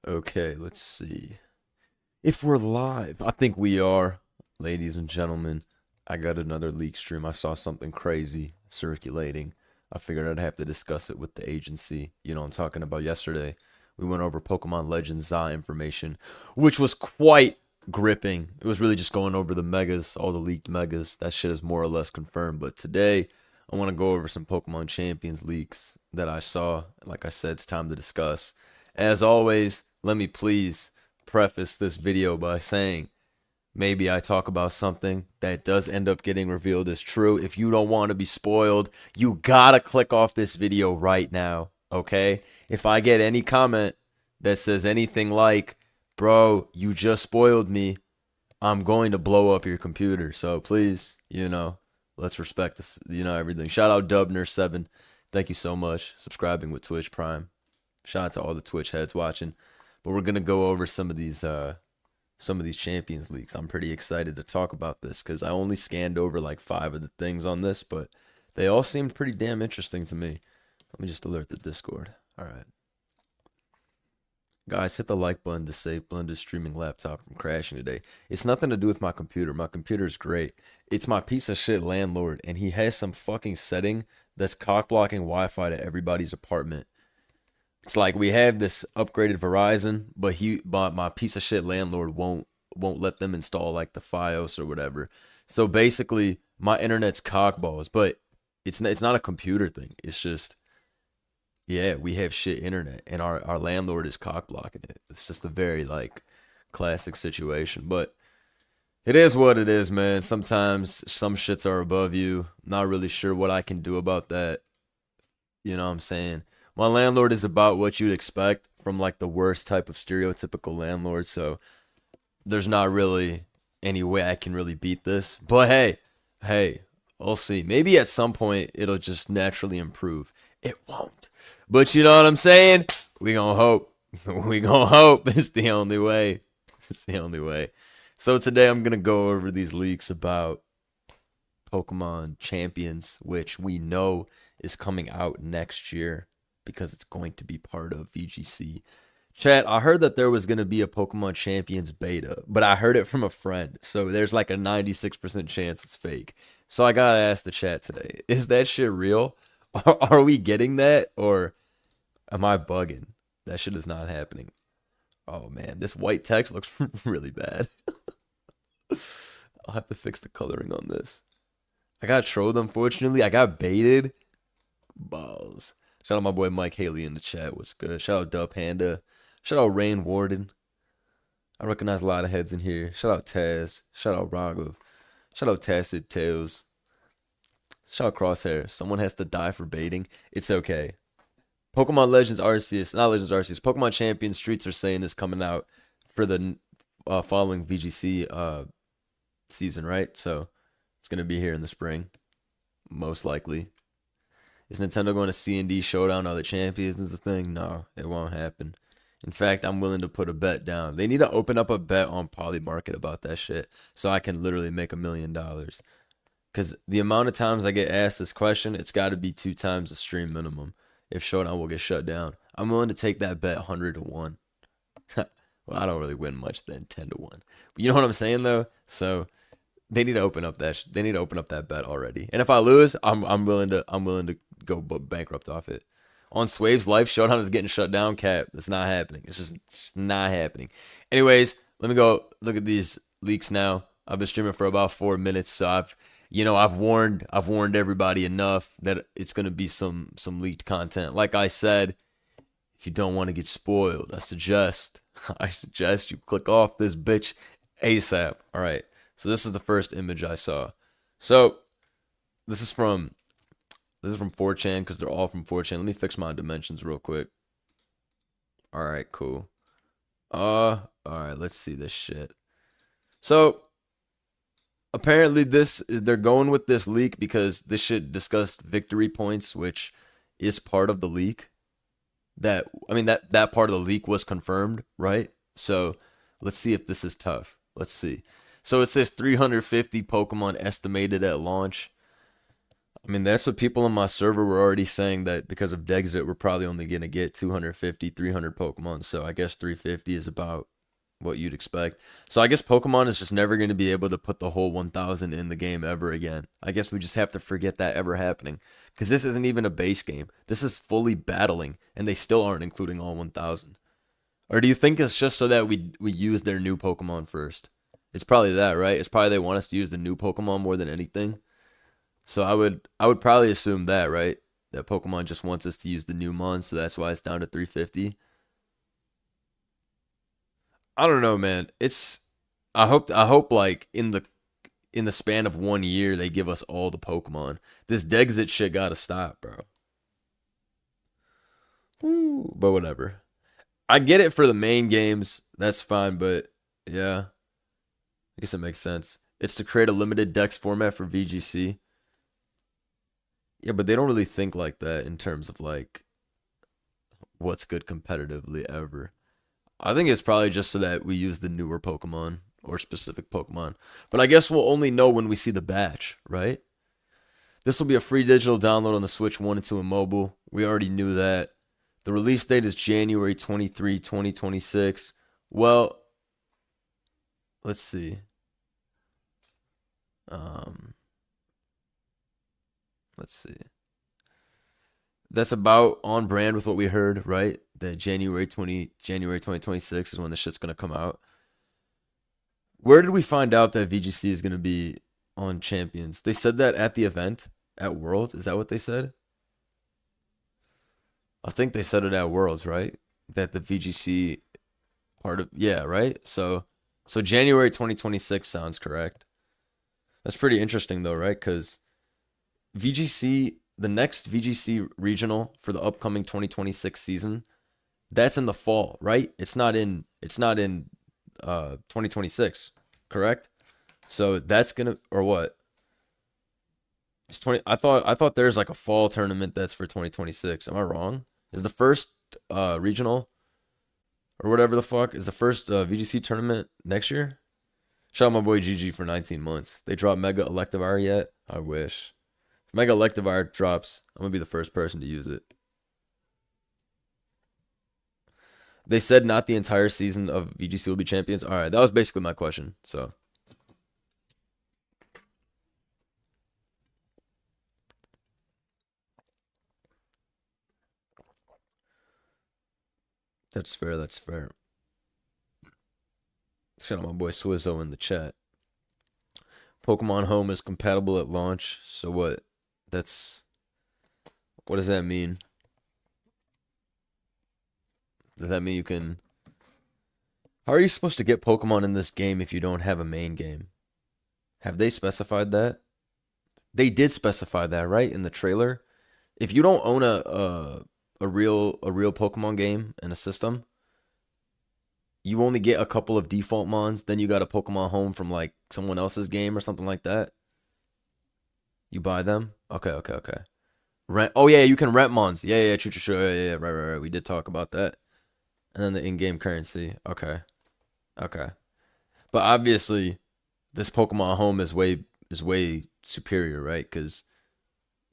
Okay, let's see. If we're live, I think we are, ladies and gentlemen. I got another leak stream. I saw something crazy circulating. I figured I'd have to discuss it with the agency. You know, I'm talking about yesterday. We went over Pokemon Legends ZA information, which was quite gripping. It was really just going over the megas, all the leaked megas. That shit is more or less confirmed. But today, I want to go over some Pokemon Champions leaks that I saw. Like I said, it's time to discuss. As always, let me please preface this video by saying maybe I talk about something that does end up getting revealed as true. If you don't want to be spoiled, you gotta click off this video right now, okay? If I get any comment that says anything like, bro, you just spoiled me, I'm going to blow up your computer. So please, let's respect this, everything. Shout out Dubner7. Thank you so much. Subscribing with Twitch Prime. Shout out to all the Twitch heads watching. But we're gonna go over some of these Champions leaks. I'm pretty excited to talk about this because I only scanned over like 5 of the things on this, but they all seemed pretty damn interesting to me. Let me just alert the Discord. All right, guys, hit the like button to save Blender's streaming laptop from crashing today. It's nothing to do with my computer. My computer's great. It's my piece of shit landlord, and he has some fucking setting that's cock blocking Wi-Fi to everybody's apartment. It's like we have this upgraded Verizon, but my piece of shit landlord won't let them install like the FiOS or whatever. So basically, my internet's cockballs, but it's not a computer thing. It's just yeah, we have shit internet, and our landlord is cock blocking it. It's just a very like classic situation, but it is what it is, man. Sometimes some shits are above you. Not really sure what I can do about that. You know what I'm saying? My landlord is about what you'd expect from like the worst type of stereotypical landlord, so there's not really any way I can really beat this. But hey, we'll see. Maybe at some point it'll just naturally improve. It won't. But you know what I'm saying? We gonna hope. We gonna hope. It's the only way. It's the only way. So today I'm gonna go over these leaks about Pokemon Champions, which we know is coming out next year because it's going to be part of VGC. Chat, I heard that there was going to be a Pokemon Champions beta, but I heard it from a friend. So there's like a 96% chance it's fake. So I got to ask the chat today, is that shit real? Are we getting that or am I bugging? That shit is not happening. Oh man, this white text looks really bad. I'll have to fix the coloring on this. I got trolled, unfortunately. I got baited. Balls. Shout out my boy Mike Haley in the chat. What's good? Shout out Dub Panda. Shout out Rain Warden. I recognize a lot of heads in here. Shout out Taz. Shout out Raghav. Shout out Tacit Tails. Shout out Crosshair. Someone has to die for baiting. It's okay. Pokemon Legends Arceus, not Legends Arceus. Pokemon Champion Streets are saying is coming out for the following VGC season, right? So it's gonna be here in the spring, most likely. Is Nintendo going to C&D Showdown of the Champions is the thing? No, it won't happen. In fact, I'm willing to put a bet down. They need to open up a bet on Polymarket about that shit so I can literally make $1 million. Because the amount of times I get asked this question, it's got to be 2 times the stream minimum if Showdown will get shut down. I'm willing to take that bet 100 to 1. Well, I don't really win much then, 10 to 1. But you know what I'm saying though? So they need to open up that bet already. And if I lose, I'm willing to go bankrupt off it. On Swave's life, Showdown is getting shut down. Cap, it's not happening. It's not happening. Anyways, let me go look at these leaks now. I've been streaming for about 4 minutes, so I've warned everybody enough that it's gonna be some leaked content. Like I said, if you don't want to get spoiled, I suggest you click off this bitch ASAP. All right. So this is the first image I saw. So this is from 4chan because they're all from 4chan. Let me fix my dimensions real quick. All right, cool. All right, let's see this shit. So apparently they're going with this leak because this shit discussed victory points, which is part of the leak. That part of the leak was confirmed, right? So let's see if this is tough. Let's see. So it says 350 Pokemon estimated at launch. I mean, that's what people on my server were already saying that because of Dexit, we're probably only going to get 250, 300 Pokemon. So I guess 350 is about what you'd expect. So I guess Pokemon is just never going to be able to put the whole 1000 in the game ever again. I guess we just have to forget that ever happening because this isn't even a base game. This is fully battling, and they still aren't including all 1000. Or do you think it's just so that we use their new Pokemon first? It's probably that, right? It's probably they want us to use the new Pokemon more than anything. So I would probably assume that, right? That Pokemon just wants us to use the new mon, so that's why it's down to 350. I don't know, man. I hope like in the span of 1 year they give us all the Pokemon. This Dexit shit gotta stop, bro. Ooh, but whatever. I get it for the main games. That's fine, but yeah, I guess it makes sense. It's to create a limited dex format for VGC. Yeah, but they don't really think like that in terms of like what's good competitively ever. I think it's probably just so that we use the newer Pokemon or specific Pokemon. But I guess we'll only know when we see the batch, right? This will be a free digital download on the Switch 1 and 2 and mobile. We already knew that. The release date is January 23, 2026. Well, let's see. Um, let's see. That's about on brand with what we heard, right? That January 2026 is when the shit's gonna come out. Where did we find out that VGC is gonna be on Champions? They said that at the event at Worlds. Is that what they said? I think they said it at Worlds, right? That the VGC part of yeah, right? So January 2026 sounds correct. That's pretty interesting though, right? Cuz VGC the next VGC regional for the upcoming 2026 season, that's in the fall, right? It's not in 2026, correct? So that's going to or what? It's 20 I thought there's like a fall tournament that's for 2026. Am I wrong? Is the first regional or whatever the fuck is the first VGC tournament next year? Shout out my boy GG for 19 months. They dropped Mega Electivire yet? I wish. If Mega Electivire drops, I'm gonna be the first person to use it. They said not the entire season of VGC will be champions. All right, that was basically my question. So that's fair. That's fair. Shout out my boy Swizzo in the chat. Pokemon Home is compatible at launch. So what? That's what does that mean? Does that mean you can? How are you supposed to get Pokemon in this game if you don't have a main game? Have they specified that? They did specify that, right, in the trailer. If you don't own a real Pokemon game and a system, you only get a couple of default mons. Then you got a Pokemon Home from like someone else's game or something like that. You buy them. Okay, okay, okay. Rent. Oh yeah, you can rent mons. Yeah, yeah, true, true, true. Yeah, yeah, right, right, right. We did talk about that. And then the in-game currency. Okay, okay. But obviously, this Pokemon Home is way superior, right? Because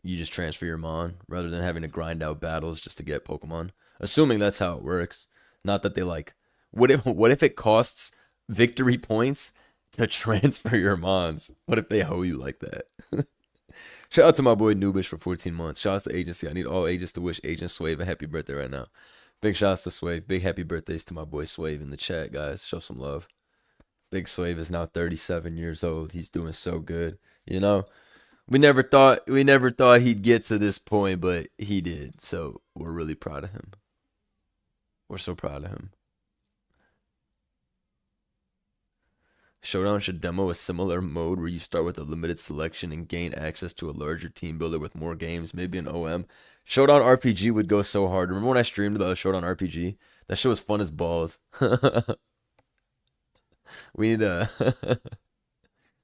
you just transfer your mon rather than having to grind out battles just to get Pokemon. Assuming that's how it works. Not that they like. What if it costs victory points to transfer your mons? What if they hoe you like that? Shout out to my boy Nubish for 14 months. Shout out to agency. I need all agents to wish Agent Swave a happy birthday right now. Big shouts to Swave. Big happy birthdays to my boy Swave in the chat, guys. Show some love. Big Swave is now 37 years old. He's doing so good. You know, we never thought he'd get to this point, but he did. So we're really proud of him. We're so proud of him. Showdown should demo a similar mode where you start with a limited selection and gain access to a larger team builder with more games, maybe an OM. Showdown RPG would go so hard. Remember when I streamed the Showdown RPG? That shit was fun as balls. we need to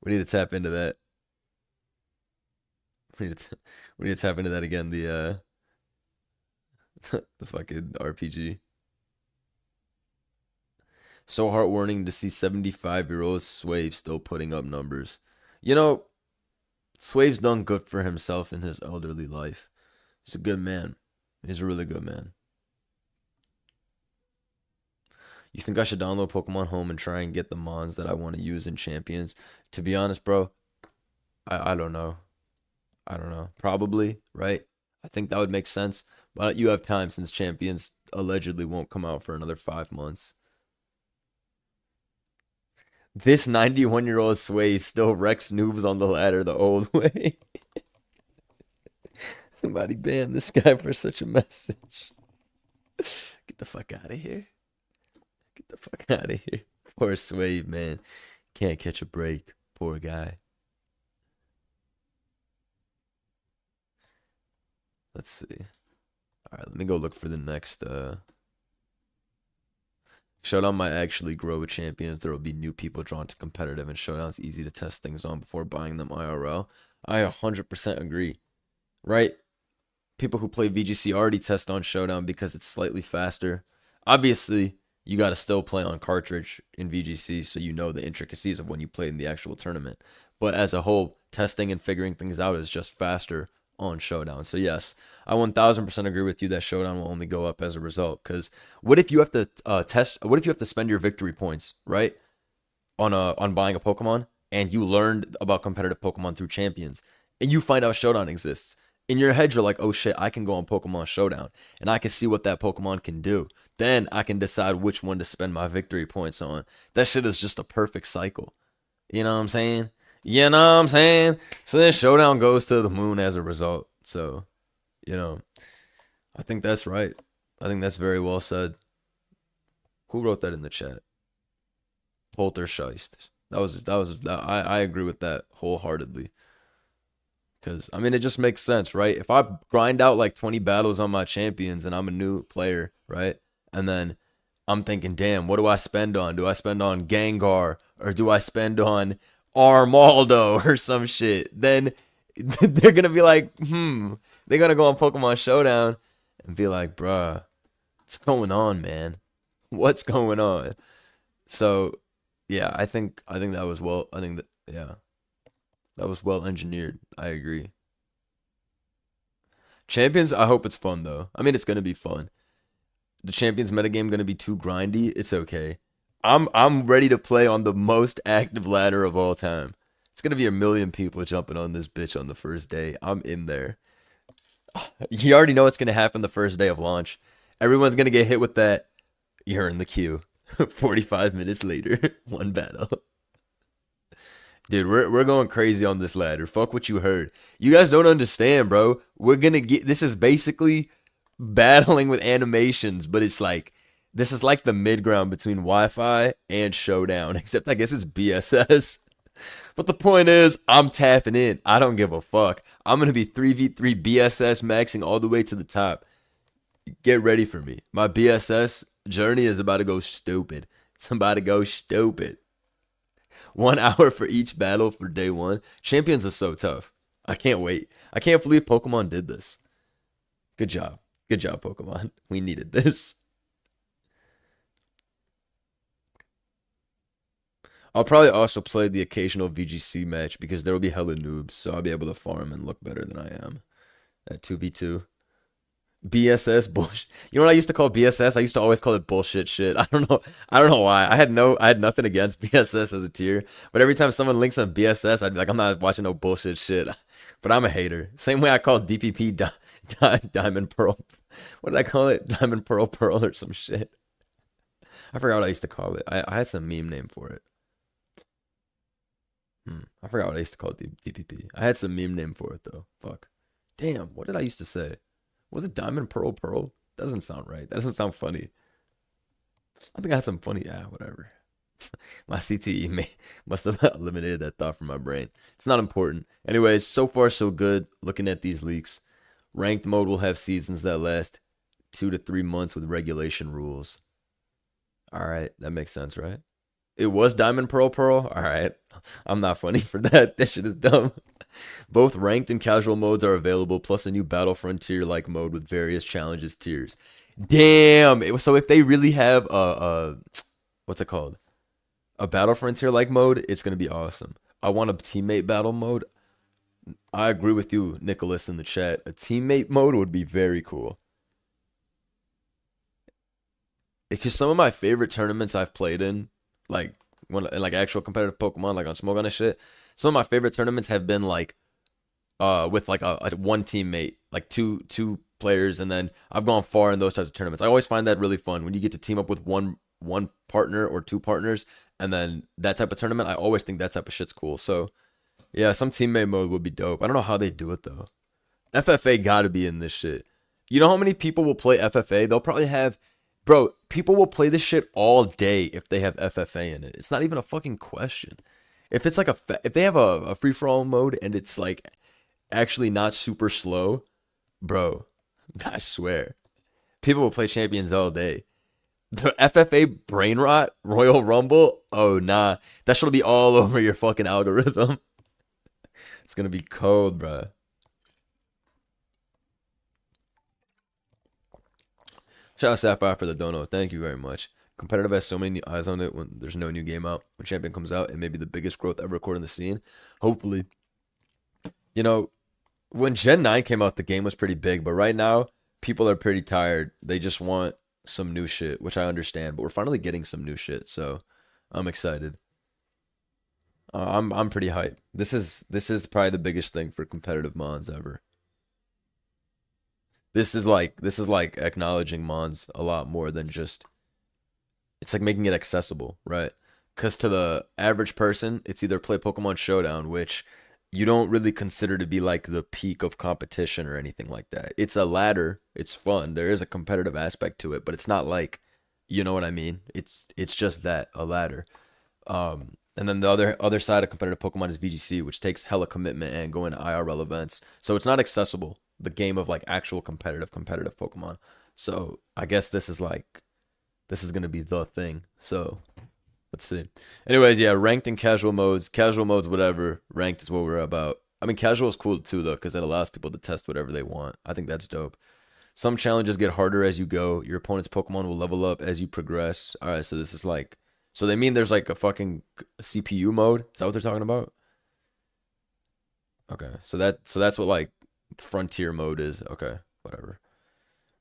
we need to tap into that. We need to, we need to tap into that again. The fucking RPG. So heartwarming to see 75-year-old Swave still putting up numbers. You know, Swave's done good for himself in his elderly life. He's a good man. He's a really good man. You think I should download Pokemon Home and try and get the mons that I want to use in Champions? To be honest, bro, I don't know. I don't know. Probably, right? I think that would make sense. But you have time since Champions allegedly won't come out for another 5 months. This 91-year-old Swave still wrecks noobs on the ladder the old way. Somebody ban this guy for such a message. Get the fuck out of here. Get the fuck out of here. Poor Swave, man. Can't catch a break. Poor guy. Let's see. All right, let me go look for the next. Showdown might actually grow with champions. There will be new people drawn to competitive, and Showdown's easy to test things on before buying them IRL. I 100% agree. Right? People who play VGC already test on Showdown because it's slightly faster. Obviously, you got to still play on cartridge in VGC so you know the intricacies of when you play in the actual tournament. But as a whole, testing and figuring things out is just faster on Showdown. So yes, I 1000% agree with you that Showdown will only go up as a result. Because what if you have to test? What if you have to spend your victory points, right, on buying a Pokemon, and you learned about competitive Pokemon through Champions, and you find out Showdown exists? In your head, you're like, oh shit, I can go on Pokemon Showdown, and I can see what that Pokemon can do. Then I can decide which one to spend my victory points on. That shit is just a perfect cycle. You know what I'm saying? You know what I'm saying? So then Showdown goes to the moon as a result. So, you know, I think that's right. I think that's very well said. Who wrote that in the chat? Poltergeist. I agree with that wholeheartedly. Because, I mean, it just makes sense, right? If I grind out like 20 battles on my champions and I'm a new player, right? And then I'm thinking, damn, what do I spend on? Do I spend on Gengar? Or do I spend on Armaldo or some shit? Then they're going to be like, They're going to go on Pokemon Showdown and be like, bruh, what's going on, man? What's going on? So, yeah, I think that was well, I think that, yeah. That was well engineered. I agree. Champions, I hope it's fun though. I mean, it's gonna be fun. The Champions metagame gonna be too grindy. It's okay. I'm ready to play on the most active ladder of all time. It's gonna be a million people jumping on this bitch on the first day. I'm in there. You already know what's gonna happen the first day of launch. Everyone's gonna get hit with that. You're in the queue. 45 minutes later, one battle. Dude, we're going crazy on this ladder. Fuck what you heard. You guys don't understand, bro. We're gonna get this is basically battling with animations, but it's like this is like the mid ground between Wi-Fi and Showdown, except I guess it's BSS. But the point is, I'm tapping in. I don't give a fuck. I'm gonna be 3v3 BSS maxing all the way to the top. Get ready for me. My BSS journey is about to go stupid. It's about to go stupid. 1 hour for each battle for day one. Champions are so tough. I can't wait. I can't believe Pokemon did this. Good job. Good job, Pokemon. We needed this. I'll probably also play the occasional VGC match because there will be hella noobs, so I'll be able to farm and look better than I am at 2v2. BSS bullshit. You know what I used to call BSS? I used to always call it bullshit shit. I don't know. I don't know why. I had nothing against BSS as a tier, but every time someone links on BSS, I'd be like, I'm not watching no bullshit shit. But I'm a hater. Same way I call DPP Diamond Pearl. What did I call it? Diamond Pearl Pearl or some shit. I forgot what I used to call it. I had some meme name for it. I forgot what I used to call it, DPP. I had some meme name for it though. Fuck. Damn. What did I used to say? Was it Diamond Pearl Pearl? That doesn't sound right. That doesn't sound funny. I think I had some funny. Yeah, whatever. My CTE must have eliminated that thought from my brain. It's not important. Anyways, so far so good. Looking at these leaks, ranked mode will have seasons that last 2 to 3 months with regulation rules. All right, that makes sense, right? It was Diamond Pearl Pearl. All right, I'm not funny for that. That shit is dumb. Both ranked and casual modes are available, plus a new Battle Frontier-like mode with various challenges tiers. Damn. So if they really have what's it called? A Battle Frontier-like mode, it's gonna be awesome. I want a teammate battle mode. I agree with you, Nicholas, in the chat. A teammate mode would be very cool. Because some of my favorite tournaments I've played in, like when in like actual competitive Pokemon, like on Smogon and shit, some of my favorite tournaments have been like with like a one teammate, like two players, and then I've gone far in those types of tournaments. I always find that really fun when you get to team up with one partner or two partners, and then that type of tournament. I always think that type of shit's cool. So yeah, some teammate mode would be dope. I don't know how they do it though. FFA got to be in this shit. You know how many people will play FFA? They'll probably have, bro. People will play this shit all day if they have FFA in it. It's not even a fucking question. If it's like if they have a free for all mode and it's like actually not super slow, bro, I swear, people will play champions all day. The FFA brain rot Royal Rumble, oh nah, that should be all over your fucking algorithm. It's gonna be cold, bro. Shout out Sapphire for the dono. Thank you very much. Competitive has so many eyes on it when there's no new game out. When Champion comes out, it may be the biggest growth ever recorded in the scene. Hopefully. You know, when Gen 9 came out, the game was pretty big, but right now, people are pretty tired. They just want some new shit, which I understand, but we're finally getting some new shit, so I'm excited. I'm pretty hyped. This is probably the biggest thing for competitive mons ever. This is like acknowledging mons a lot more than just it's like making it accessible, right? Because to the average person, it's either play Pokemon Showdown, which you don't really consider to be like the peak of competition or anything like that. It's a ladder. It's fun. There is a competitive aspect to it, but it's not like, you know what I mean? It's just that a ladder. And then the other side of competitive Pokemon is VGC, which takes hella commitment and going to IRL events. So it's not accessible. The game of like actual competitive Pokemon. So I guess this is gonna be the thing. So let's see. Anyways, yeah, ranked and casual modes, whatever. Ranked is what we're about. I mean, casual is cool too though, because it allows people to test whatever they want. I think that's dope. Some challenges get harder as you go. Your opponent's Pokemon will level up as you progress. All right, so this is like, so they mean there's like a fucking CPU mode. Is that what they're talking about? Okay, so that's what like frontier mode is. Okay, whatever.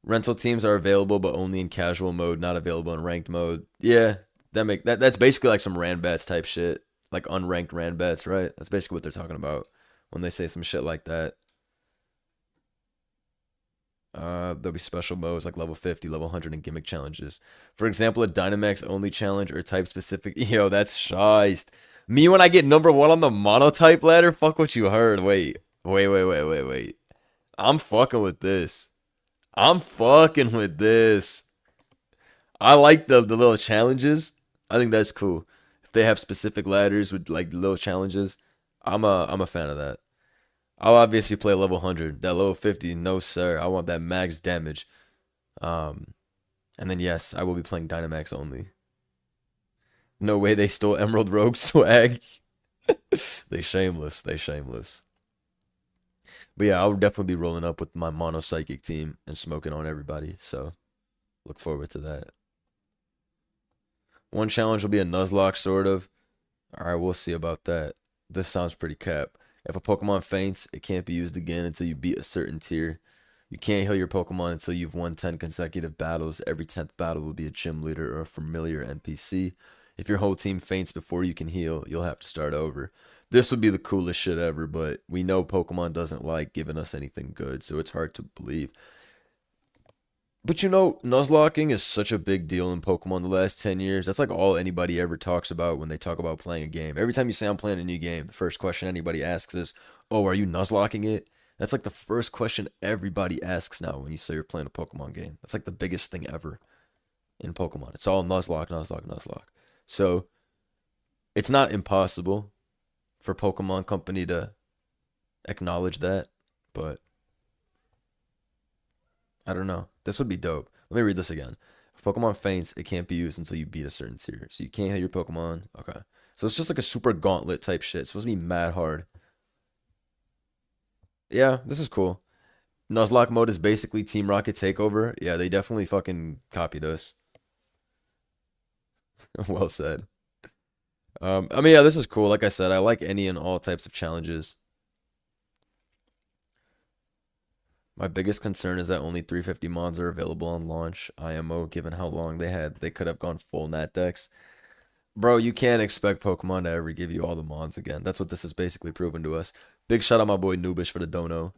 Rental teams are available, but only in casual mode, not available in ranked mode. Yeah, that's basically like some Ranbats type shit, like unranked Ranbats, right? That's basically what they're talking about when they say some shit like that. There'll be special modes like level 50, level 100, and gimmick challenges. For example, a Dynamax only challenge or type specific. Yo, that's shiced. Me when I get number one on the monotype ladder. Fuck what you heard. Wait. I'm fucking with this. I'm fucking with this. I like the little challenges. I think that's cool. If they have specific ladders with like little challenges, I'm a fan of that. I'll obviously play level 100. That level 50, no sir. I want that max damage. Um, and then yes, I will be playing Dynamax only. No way they stole Emerald Rogue swag. They shameless. They shameless. But yeah, I'll definitely be rolling up with my mono psychic team and smoking on everybody. So look forward to that. One challenge will be a Nuzlocke, sort of. All right, we'll see about that. This sounds pretty cap. If a Pokemon faints, it can't be used again until you beat a certain tier. You can't heal your Pokemon until you've won 10 consecutive battles. Every 10th battle will be a gym leader or a familiar NPC. If your whole team faints before you can heal, you'll have to start over. This would be the coolest shit ever, but we know Pokemon doesn't like giving us anything good, so it's hard to believe. But you know, Nuzlocking is such a big deal in Pokemon the last 10 years. That's like all anybody ever talks about when they talk about playing a game. Every time you say I'm playing a new game, the first question anybody asks is, oh, are you Nuzlocking it? That's like the first question everybody asks now when you say you're playing a Pokemon game. That's like the biggest thing ever in Pokemon. It's all Nuzlocke. So it's not impossible for Pokemon Company to acknowledge that, but I don't know. This would be dope. Let me read this again. If Pokemon faints, it can't be used until you beat a certain tier. So you can't hit your Pokemon. Okay. So it's just like a super gauntlet type shit. It's supposed to be mad hard. Yeah, this is cool. Nuzlocke mode is basically Team Rocket Takeover. Yeah, they definitely fucking copied us. Well said. I mean, yeah, this is cool. Like I said, I like any and all types of challenges. My biggest concern is that only 350 mons are available on launch IMO, given how long they could have gone full nat decks. Bro, you can't expect Pokemon to ever give you all the mons again. That's what this has basically proven to us. Big shout out my boy Noobish for the dono.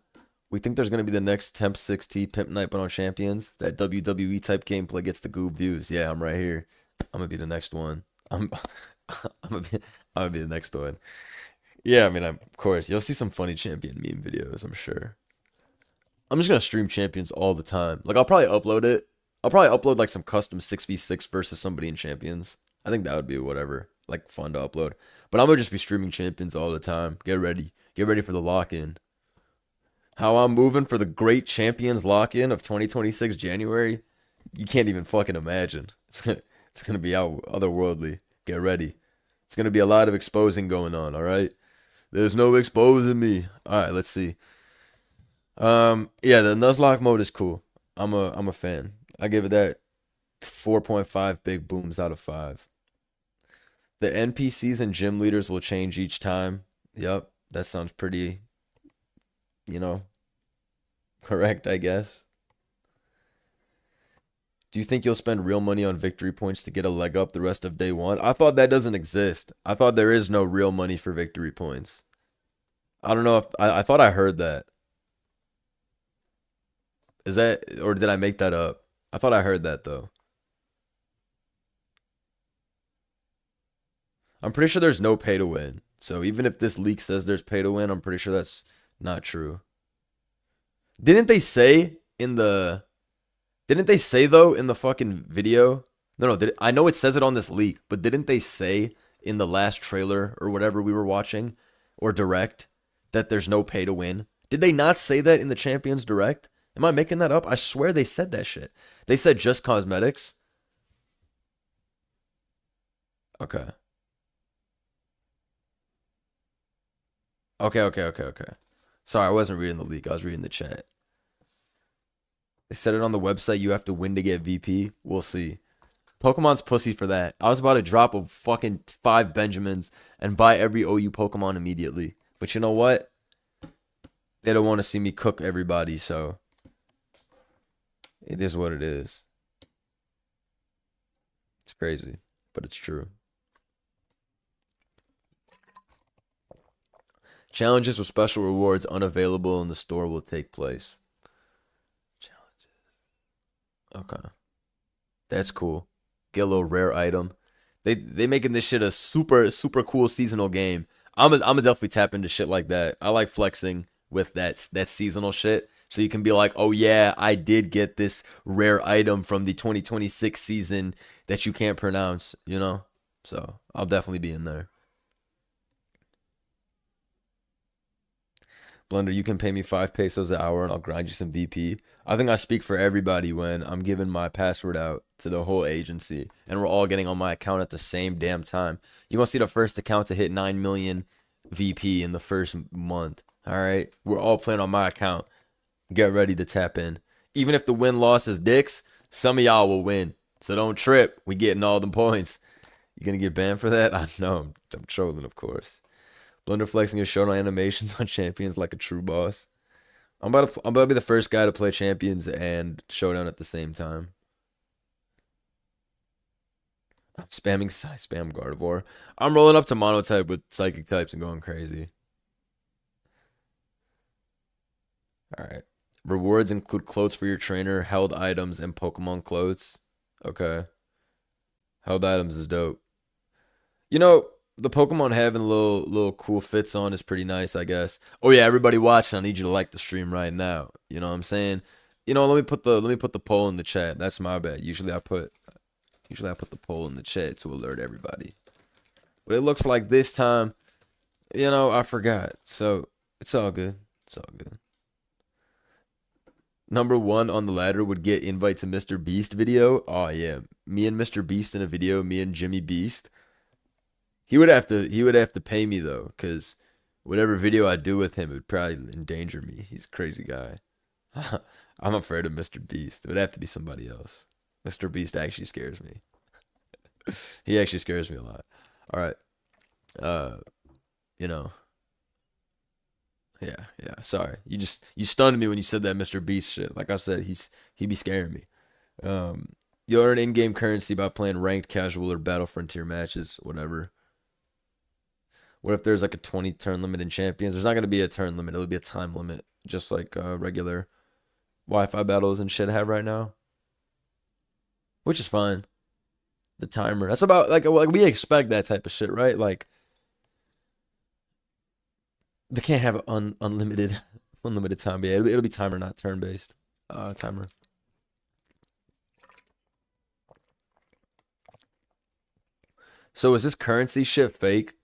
We think there's gonna be the next Temp 6T Pimp Night but on Champions. That WWE type gameplay gets the goob views. Yeah, I'm right here. I'm gonna be the next one. I'm I'm gonna be the next one. Yeah, I mean, of course, you'll see some funny champion meme videos, I'm sure. I'm just gonna stream champions all the time. Like I'll probably upload it. I'll probably upload like some custom 6v6 versus somebody in champions. I think that would be whatever, like fun to upload. But I'm gonna just be streaming champions all the time. Get ready. Get ready for the lock-in. How I'm moving for the great champions lock-in of 2026 January, you can't even fucking imagine. It's gonna be out otherworldly. Get ready. It's gonna be a lot of exposing going on, alright? There's no exposing me. Alright, let's see. Yeah, the Nuzlocke mode is cool. I'm a fan. I give it that 4.5 big booms out of 5. The NPCs and gym leaders will change each time. Yep, that sounds pretty, you know, correct, I guess. Do you think you'll spend real money on victory points to get a leg up the rest of day one? I thought that doesn't exist. I thought there is no real money for victory points. I don't know if I thought I heard that. Is that or did I make that up? I thought I heard that though. I'm pretty sure there's no pay to win. So even if this leak says there's pay to win, I'm pretty sure that's not true. Didn't they say in the Didn't they say though in the fucking video? No, no, I know it says it on this leak, but didn't they say in the last trailer or whatever we were watching or direct that there's no pay to win? Did they not say that in the Champions Direct? Am I making that up? I swear they said that shit. They said just cosmetics. Okay. Okay. Sorry, I wasn't reading the leak. I was reading the chat. They said it on the website. You have to win to get VP. We'll see. Pokemon's pussy for that. I was about to drop a fucking 5 Benjamins and buy every OU Pokemon immediately. But you know what? They don't want to see me cook everybody, so it is what it is. It's crazy, but it's true. Challenges with special rewards unavailable in the store will take place. Challenges. Okay. That's cool. Get a little rare item. They making this shit a super cool seasonal game. I'm a definitely tap into shit like that. I like flexing with that seasonal shit. So you can be like, oh yeah, I did get this rare item from the 2026 season that you can't pronounce, you know? So I'll definitely be in there. Blender, you can pay me 5 pesos an hour and I'll grind you some VP. I think I speak for everybody when I'm giving my password out to the whole agency and we're all getting on my account at the same damn time. You want to see the first account to hit 9 million VP in the first month. All right. We're all playing on my account. Get ready to tap in. Even if the win-loss is dicks, some of y'all will win. So don't trip. We getting all the points. You gonna get banned for that? I know. I'm trolling, of course. Blender flexing his showdown animations on champions like a true boss. I'm about to be the first guy to play champions and showdown at the same time. I'm spamming spam Gardevoir. I'm rolling up to monotype with psychic types and going crazy. All right. Rewards include clothes for your trainer, held items, and Pokemon clothes. Okay. Held items is dope. You know, the Pokemon having little cool fits on is pretty nice, I guess. Oh yeah, everybody watching, I need you to like the stream right now. You know what I'm saying? You know, let me put the poll in the chat. That's my bad. Usually I put the poll in the chat to alert everybody. But it looks like this time, you know, I forgot. So it's all good. It's all good. Number one on the ladder would get invite to Mr. Beast video. Oh yeah, me and Mr. Beast in a video. Me and Jimmy Beast. He would have to pay me though, cause whatever video I do with him, it would probably endanger me. He's a crazy guy. I'm afraid of Mr. Beast. It would have to be somebody else. Mr. Beast actually scares me. He actually scares me a lot. All right. Uh, you know, Yeah, yeah. Sorry, you stunned me when you said that Mr. Beast shit. Like I said, he be scaring me. Um, you earn in-game currency by playing ranked, casual, or battle frontier matches, whatever. What if there's like a 20 turn limit in champions? There's not gonna be a turn limit. It'll be a time limit, just like regular Wi-Fi battles and shit have right now, which is fine. The timer. That's about like we expect that type of shit, right? Like they can't have unlimited unlimited time. But yeah, it'll be timer, not turn based. Timer. So is this currency shit fake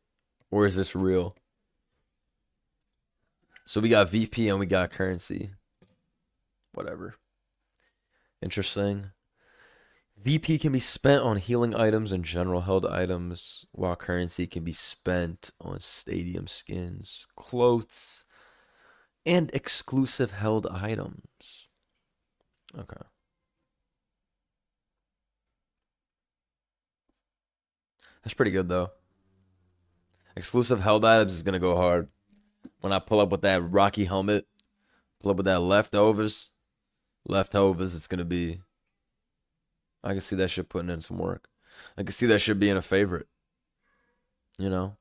or is this real? So we got VP and we got currency. Whatever. Interesting. VP can be spent on healing items and general held items, while currency can be spent on stadium skins, clothes, and exclusive held items. Okay. That's pretty good though. Exclusive held items is gonna go hard. When I pull up with that Rocky helmet, pull up with that leftovers, it's gonna be. I can see that shit putting in some work. I can see that shit being a favorite. You know,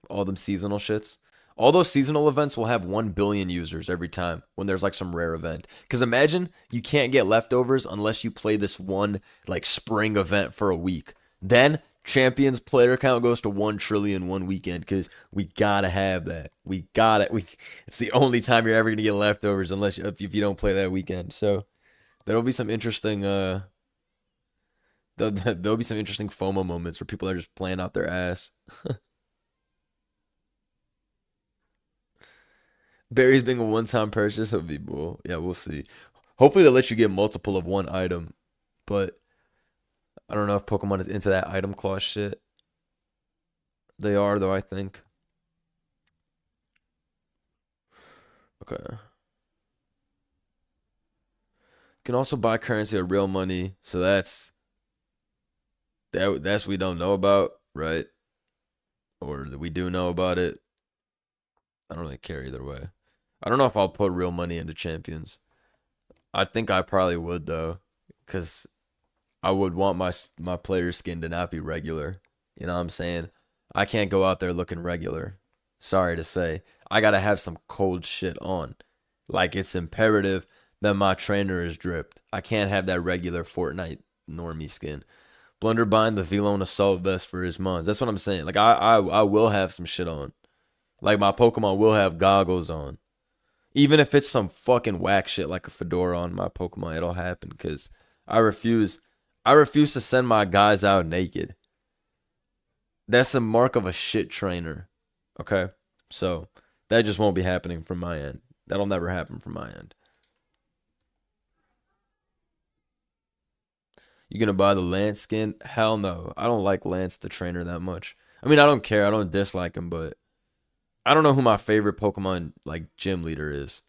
all them seasonal shits. All those seasonal events will have 1 billion users every time when there's like some rare event. Because imagine you can't get leftovers unless you play this one like spring event for a week. Then champions player count goes to 1 trillion one weekend because we gotta have that. We got it. It's the only time you're ever gonna get leftovers unless if you don't play that weekend. So there'll be some interesting there'll be some interesting FOMO moments where people are just playing out their ass. Berries being a one-time purchase would be cool. Yeah, we'll see. Hopefully they'll let you get multiple of one item, but I don't know if Pokemon is into that item clause shit. They are though, I think. Okay. You can also buy currency or real money, so that's we don't know about, right? Or that we do know about it. I don't really care either way. I don't know if I'll put real money into champions. I think I probably would though, because I would want my player skin to not be regular. You know what I'm saying? I can't go out there looking regular. Sorry to say. I gotta have some cold shit on. Like it's imperative that my trainer is dripped. I can't have that regular Fortnite normie skin. Blunderbind the Velone assault vest for his mons. That's what I'm saying. Like I will have some shit on. Like my Pokemon will have goggles on. Even if it's some fucking whack shit like a fedora on my Pokemon, it'll happen because I refuse. I refuse to send my guys out naked. That's a mark of a shit trainer. Okay? So that just won't be happening from my end. That'll never happen from my end. You gonna buy the Lance skin? Hell no. I don't like Lance the trainer that much. I mean, I don't care. I don't dislike him, but I don't know who my favorite Pokemon like gym leader is.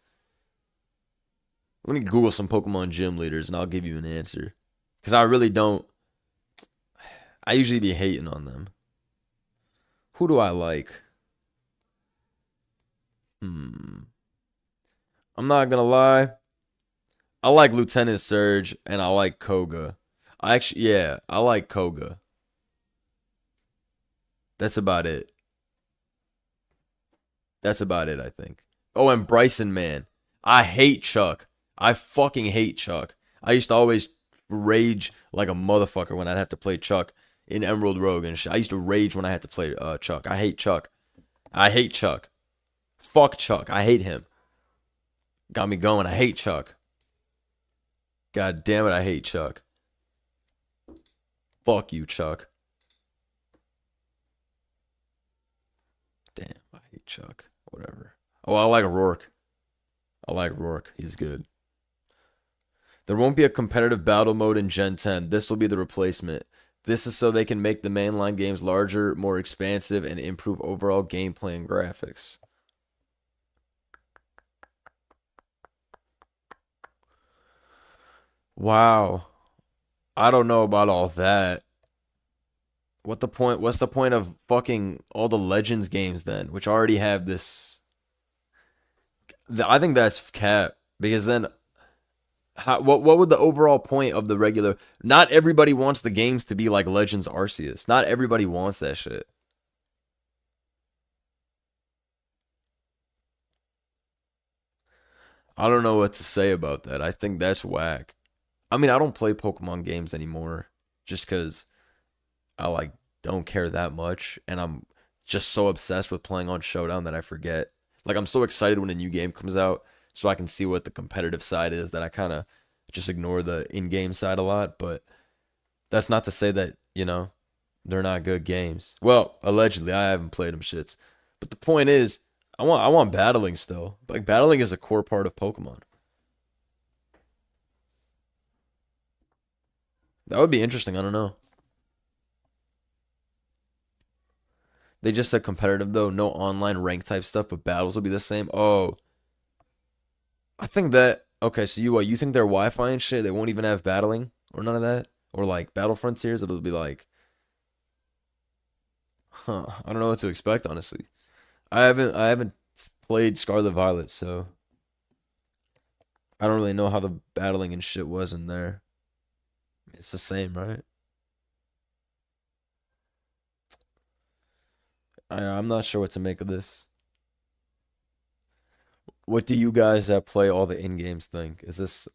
Let me Google some Pokemon gym leaders and I'll give you an answer. Cause I really don't. I usually be hating on them. Who do I like? Hmm. I'm not gonna lie. I like Lieutenant Surge and I like Koga. Yeah, I like Koga. That's about it. That's about it, I think. Oh, and Bryson, man. I hate Chuck. I fucking hate Chuck. I used to always rage like a motherfucker when I'd have to play Chuck in Emerald Rogue and shit. I used to rage when I had to play Chuck. I hate Chuck. I hate Chuck. Fuck Chuck. I hate him. Got me going. I hate Chuck. God damn it, I hate Chuck. Fuck you, Chuck. Damn, I hate Chuck. Whatever. Oh, I like Rourke. I like Rourke. He's good. There won't be a competitive battle mode in Gen 10. This will be the replacement. This is so they can make the mainline games larger, more expansive, and improve overall gameplay and graphics. Wow. I don't know about all that. What the point? What's the point of fucking all the Legends games then, which already have this? I think that's cap because then what would the overall point of the regular? Not everybody wants the games to be like Legends Arceus. Not everybody wants that shit. I don't know what to say about that. I think that's whack. I mean, I don't play Pokemon games anymore just because I like don't care that much, and I'm just so obsessed with playing on Showdown that I forget. Like I'm so excited when a new game comes out, so I can see what the competitive side is that I kind of just ignore the in-game side a lot. But that's not to say that they're not good games. Well, allegedly, I haven't played them shits. But the point is, I want battling still. Like battling is a core part of Pokemon. That would be interesting. I don't know. They just said competitive though, no online rank type stuff, but battles will be the same. Oh, I think that okay. So you think they're Wi-Fi and shit? They won't even have battling or none of that, or like Battle Frontiers. It'll be like, huh? I don't know what to expect honestly. I haven't played Scarlet Violet, so I don't really know how the battling and shit was in there. It's the same, right? I'm not sure what to make of this. What do you guys that play all the in games think? Is this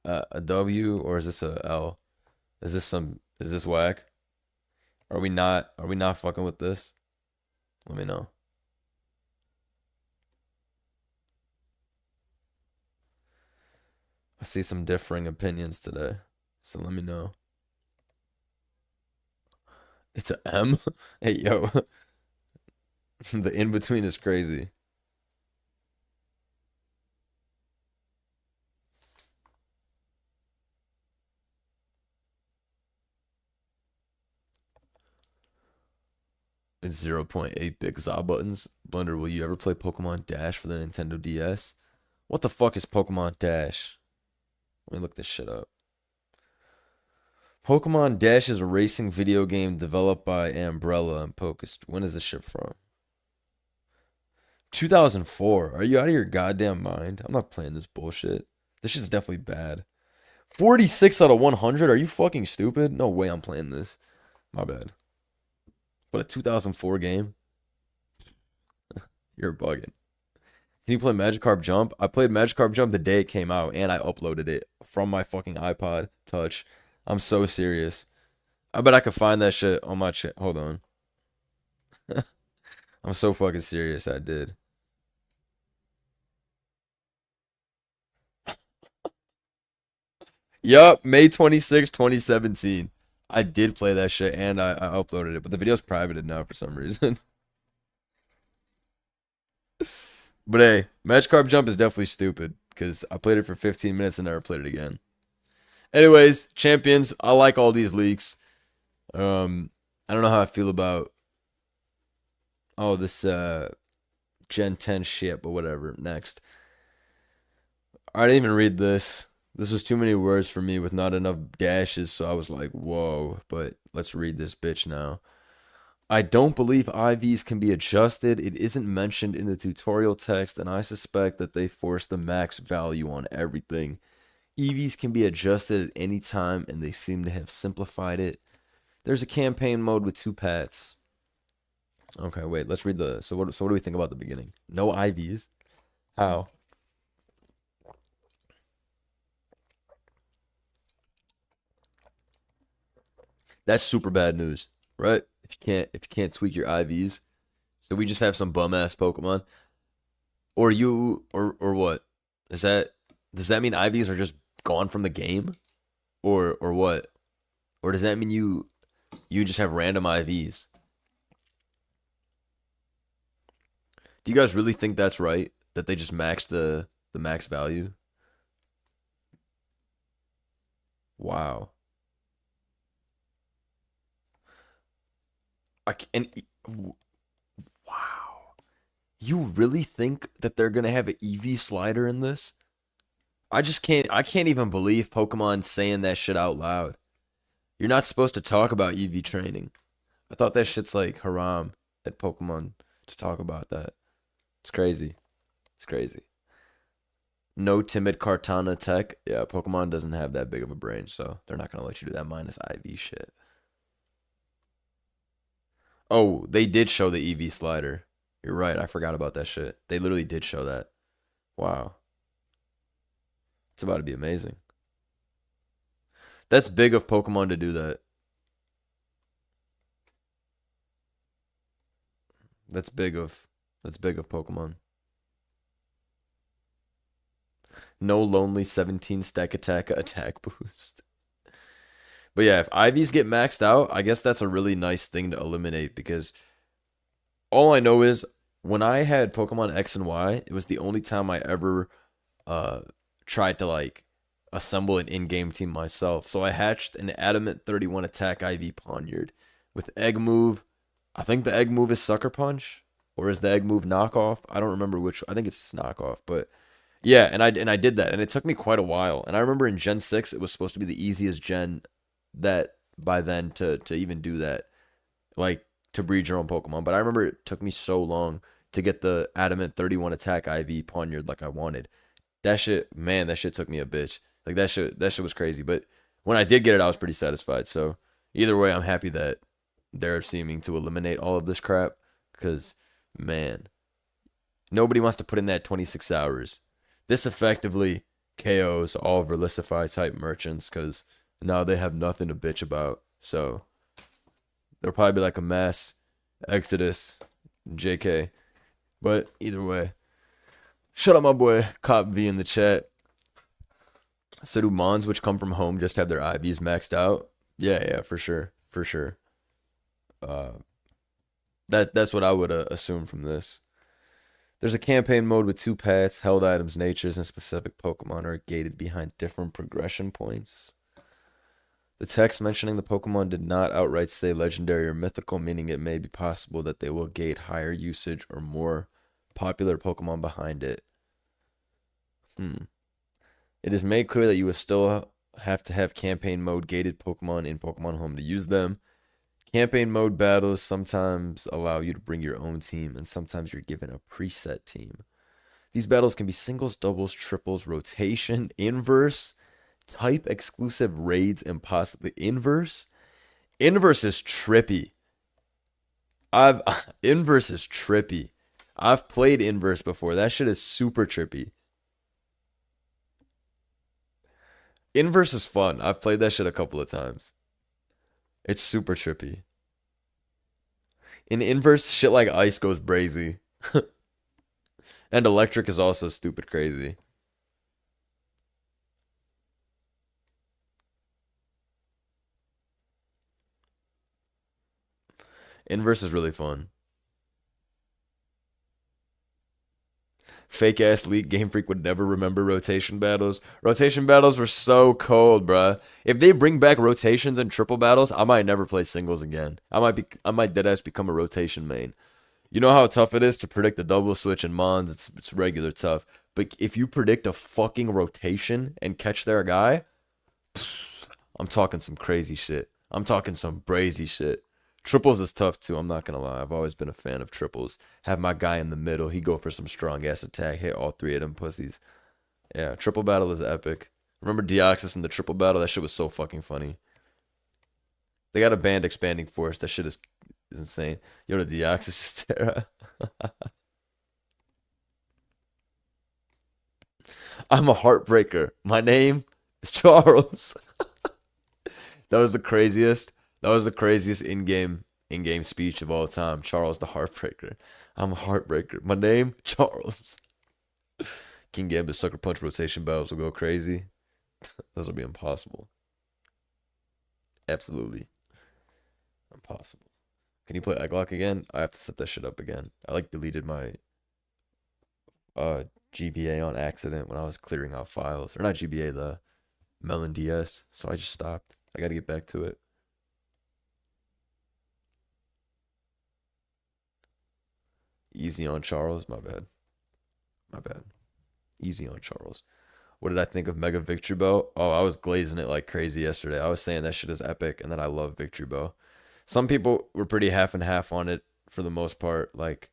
a W or is this a L? Is this whack? Are we not fucking with this? Let me know. I see some differing opinions today. So let me know. It's a M? Hey yo, the in between is crazy. It's 0.8 big za buttons. Blender, will you ever play Pokemon Dash for the Nintendo DS? What the fuck is Pokemon Dash? Let me look this shit up. Pokemon Dash is a racing video game developed by Umbrella and focused. When is this shit from? 2004. Are you out of your goddamn mind? I'm not playing this bullshit. This shit's definitely bad. 46 out of 100? Are you fucking stupid? No way I'm playing this. My bad. But a 2004 game? You're bugging. Can you play Magikarp Jump? I played Magikarp Jump the day it came out, and I uploaded it from my fucking iPod Touch. I'm so serious. I bet I could find that shit on my shit. Hold on. I'm so fucking serious. I did. Yup, May 26, 2017. I did play that shit and I uploaded it, but the video's privated now for some reason. But hey, Magikarp Jump is definitely stupid because I played it for 15 minutes and never played it again. Anyways, champions, I like all these leaks. I don't know how I feel about this Gen 10 shit, but whatever. Next. I didn't even read this. This was too many words for me with not enough dashes, so I was like, whoa, but let's read this bitch now. I don't believe IVs can be adjusted. It isn't mentioned in the tutorial text, and I suspect that they force the max value on everything. EVs can be adjusted at any time, and they seem to have simplified it. There's a campaign mode with two paths. Okay, wait, let's read the. So what do we think about the beginning? No IVs? How? That's super bad news, right? If you can't tweak your IVs, so we just have some bum ass Pokemon, or you or what? Is that does that mean IVs are just gone from the game, or what? Or does that mean you just have random IVs? Do you guys really think that's right? That they just max the max value? Wow. And wow. You really think that they're gonna have an EV slider in this? I can't even believe Pokemon saying that shit out loud. You're not supposed to talk about EV training. I thought that shit's like haram at Pokemon to talk about that. It's crazy. It's crazy. No timid Kartana tech. Yeah, Pokemon doesn't have that big of a brain, so they're not gonna let you do that minus IV shit. Oh, they did show the EV slider. You're right. I forgot about that shit. They literally did show that. Wow. It's about to be amazing. That's big of Pokemon to do that. That's big of that's big of Pokemon. No lonely 17 stack attack boost. But yeah, if IVs get maxed out, I guess that's a really nice thing to eliminate because all I know is when I had Pokemon X and Y, it was the only time I ever uh tried to like assemble an in-game team myself. So I hatched an Adamant 31 attack IV Ponyard with egg move. I think the egg move is Sucker Punch or is the egg move knockoff? I don't remember which. I think it's knockoff, but yeah, and I did that and it took me quite a while. And I remember in Gen 6 it was supposed to be the easiest gen that by then to even do that. Like to breed your own Pokemon. But I remember it took me so long to get the Adamant 31 attack IV Ponyard like I wanted. That shit, man, that shit took me a bitch. Like that shit was crazy. But when I did get it, I was pretty satisfied. So either way, I'm happy that they're seeming to eliminate all of this crap. Cause man, nobody wants to put in that 26 hours. This effectively KOs all Verlisify type merchants because now they have nothing to bitch about. So there'll probably be like a mass exodus, JK. But either way, shout out my boy Cop V in the chat. So do Mons which come from home just have their IVs maxed out? Yeah, yeah, for sure, for sure. Uh, that's what I would assume from this. There's a campaign mode with two paths. Held items, natures, and specific Pokemon are gated behind different progression points. The text mentioning the Pokemon did not outright say legendary or mythical, meaning it may be possible that they will gate higher usage or more popular Pokemon behind it. It is made clear that you will still have to have campaign mode gated Pokemon in Pokemon Home to use them. Campaign mode battles sometimes allow you to bring your own team, and sometimes you're given a preset team. These battles can be singles, doubles, triples, rotation, inverse, type exclusive raids, and possibly inverse. Inverse is trippy. I've inverse is trippy. I've played inverse before. That shit is super trippy. Inverse is fun. I've played that shit a couple of times. It's super trippy. In inverse, shit like ice goes brazy. And electric is also stupid crazy. Inverse is really fun. Fake ass league Game Freak would never remember rotation battles. Rotation battles were so cold, bruh. If they bring back rotations and triple battles, I might never play singles again. I might deadass become a rotation main. You know how tough it is to predict the double switch in Mons? It's regular tough. But if you predict a fucking rotation and catch their guy, I'm talking some crazy shit. I'm talking some brazy shit. Triples is tough too, I'm not gonna lie. I've always been a fan of triples. Have my guy in the middle, he go for some strong ass attack, hit all three of them pussies. Yeah, triple battle is epic. Remember Deoxys in the triple battle? That shit was so fucking funny. They got a band expanding force. That shit is insane. Yo, the Deoxys Terra. I'm a heartbreaker. My name is Charles. That was the craziest. That was the craziest in-game speech of all time. Charles the Heartbreaker. I'm a heartbreaker. My name, Charles. King Gambit Sucker Punch rotation battles will go crazy. Those will be impossible. Absolutely impossible. Can you play Egglock again? I have to set that shit up again. I like deleted my GBA on accident when I was clearing out files. Or not GBA, the Melon DS. So I just stopped. I gotta get back to it. Easy on Charles. My bad. My bad. Easy on Charles. What did I think of Mega Victory Bow? Oh, I was glazing it like crazy yesterday. I was saying that shit is epic, and then I love Victory Bow. Some people were pretty half and half on it for the most part. Like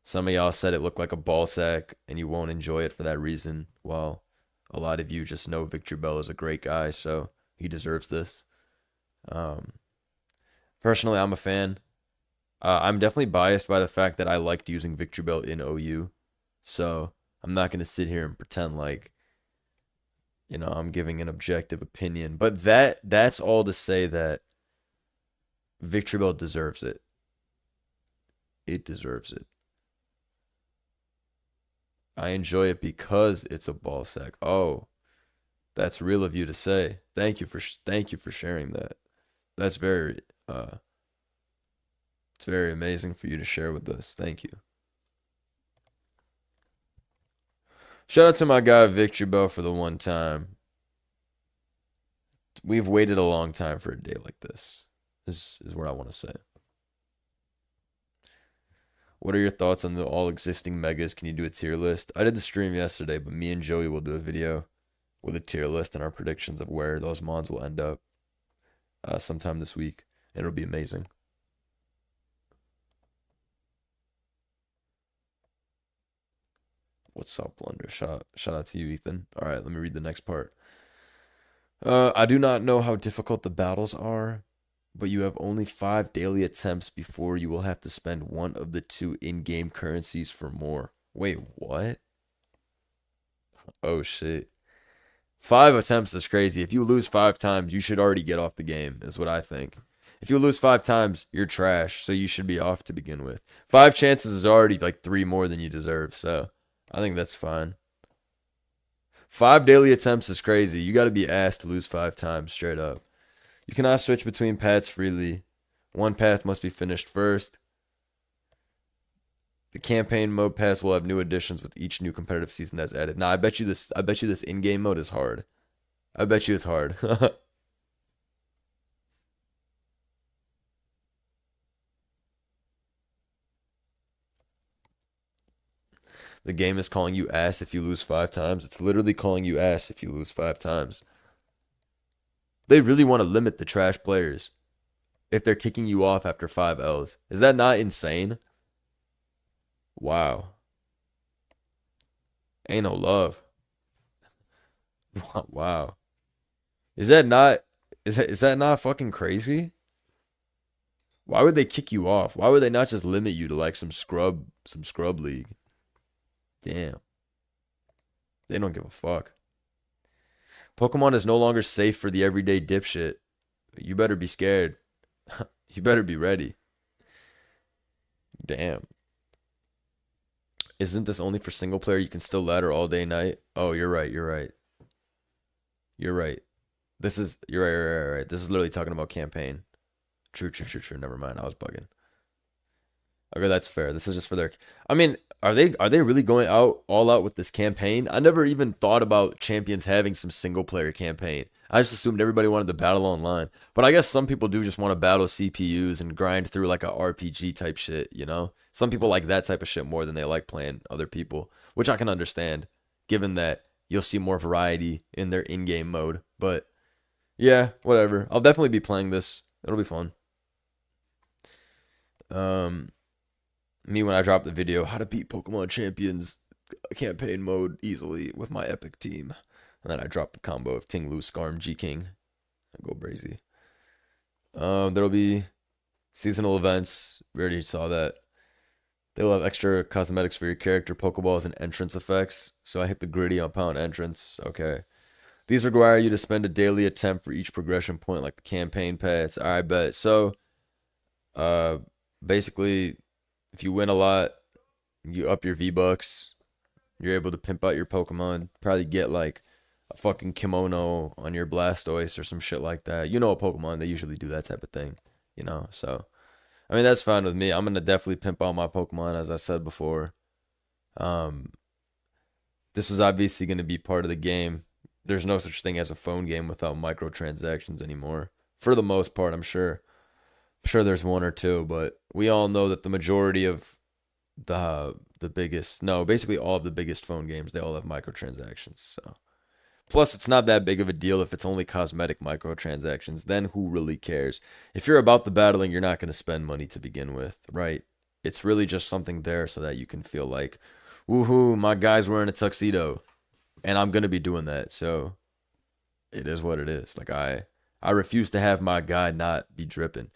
some of y'all said it looked like a ball sack and you won't enjoy it for that reason. While a lot of you just know Victor Bell is a great guy, so he deserves this. Um, Personally, I'm a fan. I'm definitely biased by the fact that I liked using Victor Bell in OU. So I'm not going to sit here and pretend like, I'm giving an objective opinion. But that's all to say that Victor Bell deserves it. It deserves it. I enjoy it because it's a ball sack. Oh, that's real of you to say. Thank you for sharing that. That's very it's very amazing for you to share with us. Thank you. Shout out to my guy Victor Bell for the one time. We've waited a long time for a day like this. This is what I want to say. What are your thoughts on the all existing megas? Can you do a tier list? I did the stream yesterday, but me and Joey will do a video with a tier list and our predictions of where those mons will end up sometime this week. And it'll be amazing. What's up, Blunder? Shout out to you, Ethan. All right, let me read the next part. I do not know how difficult the battles are, but you have only 5 daily attempts before you will have to spend one of the 2 in-game currencies for more. Wait, what? Oh shit. 5 attempts is crazy. If you lose 5 times, you should already get off the game, is what I think. If you lose 5 times, you're trash, so you should be off to begin with. 5 chances is already like 3 more than you deserve, so I think that's fine. 5 daily attempts is crazy. You got to be asked to lose 5 times straight up. You cannot switch between paths freely. One path must be finished first. The campaign mode pass will have new additions with each new competitive season that's added. Nah, I bet you this in-game mode is hard. I bet you it's hard. The game is calling you ass if you lose 5 times. It's literally calling you ass if you lose 5 times. They really want to limit the trash players if they're kicking you off after 5 L's. Is that not insane? Wow. Ain't no love. Wow. Is that not is that not fucking crazy? Why would they kick you off? Why would they not just limit you to like some scrub league? Damn. They don't give a fuck. Pokemon is no longer safe for the everyday dipshit. You better be scared. You better be ready. Damn. Isn't this only for single player? You can still ladder all day night. Oh, you're right. You're right. You're right. You're right, right, right, right. This is literally talking about campaign. True, true, true, true. Never mind. I was bugging. Okay, that's fair. This is just for their. I mean, are they really going out all out with this campaign? I never even thought about champions having some single player campaign. I just assumed everybody wanted to battle online. But I guess some people do just want to battle CPUs and grind through like a RPG type shit, you know? Some people like that type of shit more than they like playing other people, which I can understand, given that you'll see more variety in their in-game mode. But yeah, whatever. I'll definitely be playing this. It'll be fun. Um, Me when I drop the video, how to beat Pokemon champions campaign mode easily with my epic team. And then I drop the combo of Tinglu, Skarm, G-King. And go crazy. There'll be seasonal events. We already saw that. They'll have extra cosmetics for your character, Pokeballs, and entrance effects. So I hit the gritty on pound entrance. Okay. These require you to spend a daily attempt for each progression point, like the campaign pads. I bet. So, uh, basically, if you win a lot, you up your V-Bucks. You're able to pimp out your Pokemon. Probably get like a fucking kimono on your Blastoise or some shit like that. You know, a Pokemon, they usually do that type of thing, you know? So, I mean, that's fine with me. I'm gonna definitely pimp out my Pokemon, as I said before. Um, this was obviously gonna be part of the game. There's no such thing as a phone game without microtransactions anymore. For the most part, I'm sure. I'm sure there's one or two, but we all know that the majority of the biggest, no, basically all of the biggest phone games, they all have microtransactions. So Plus, it's not that big of a deal if it's only cosmetic microtransactions. Then who really cares? If you're about the battling, you're not going to spend money to begin with, right? It's really just something there so that you can feel like, woohoo, my guy's wearing a tuxedo. And I'm going to be doing that. So it is what it is. Like, I refuse to have my guy not be dripping.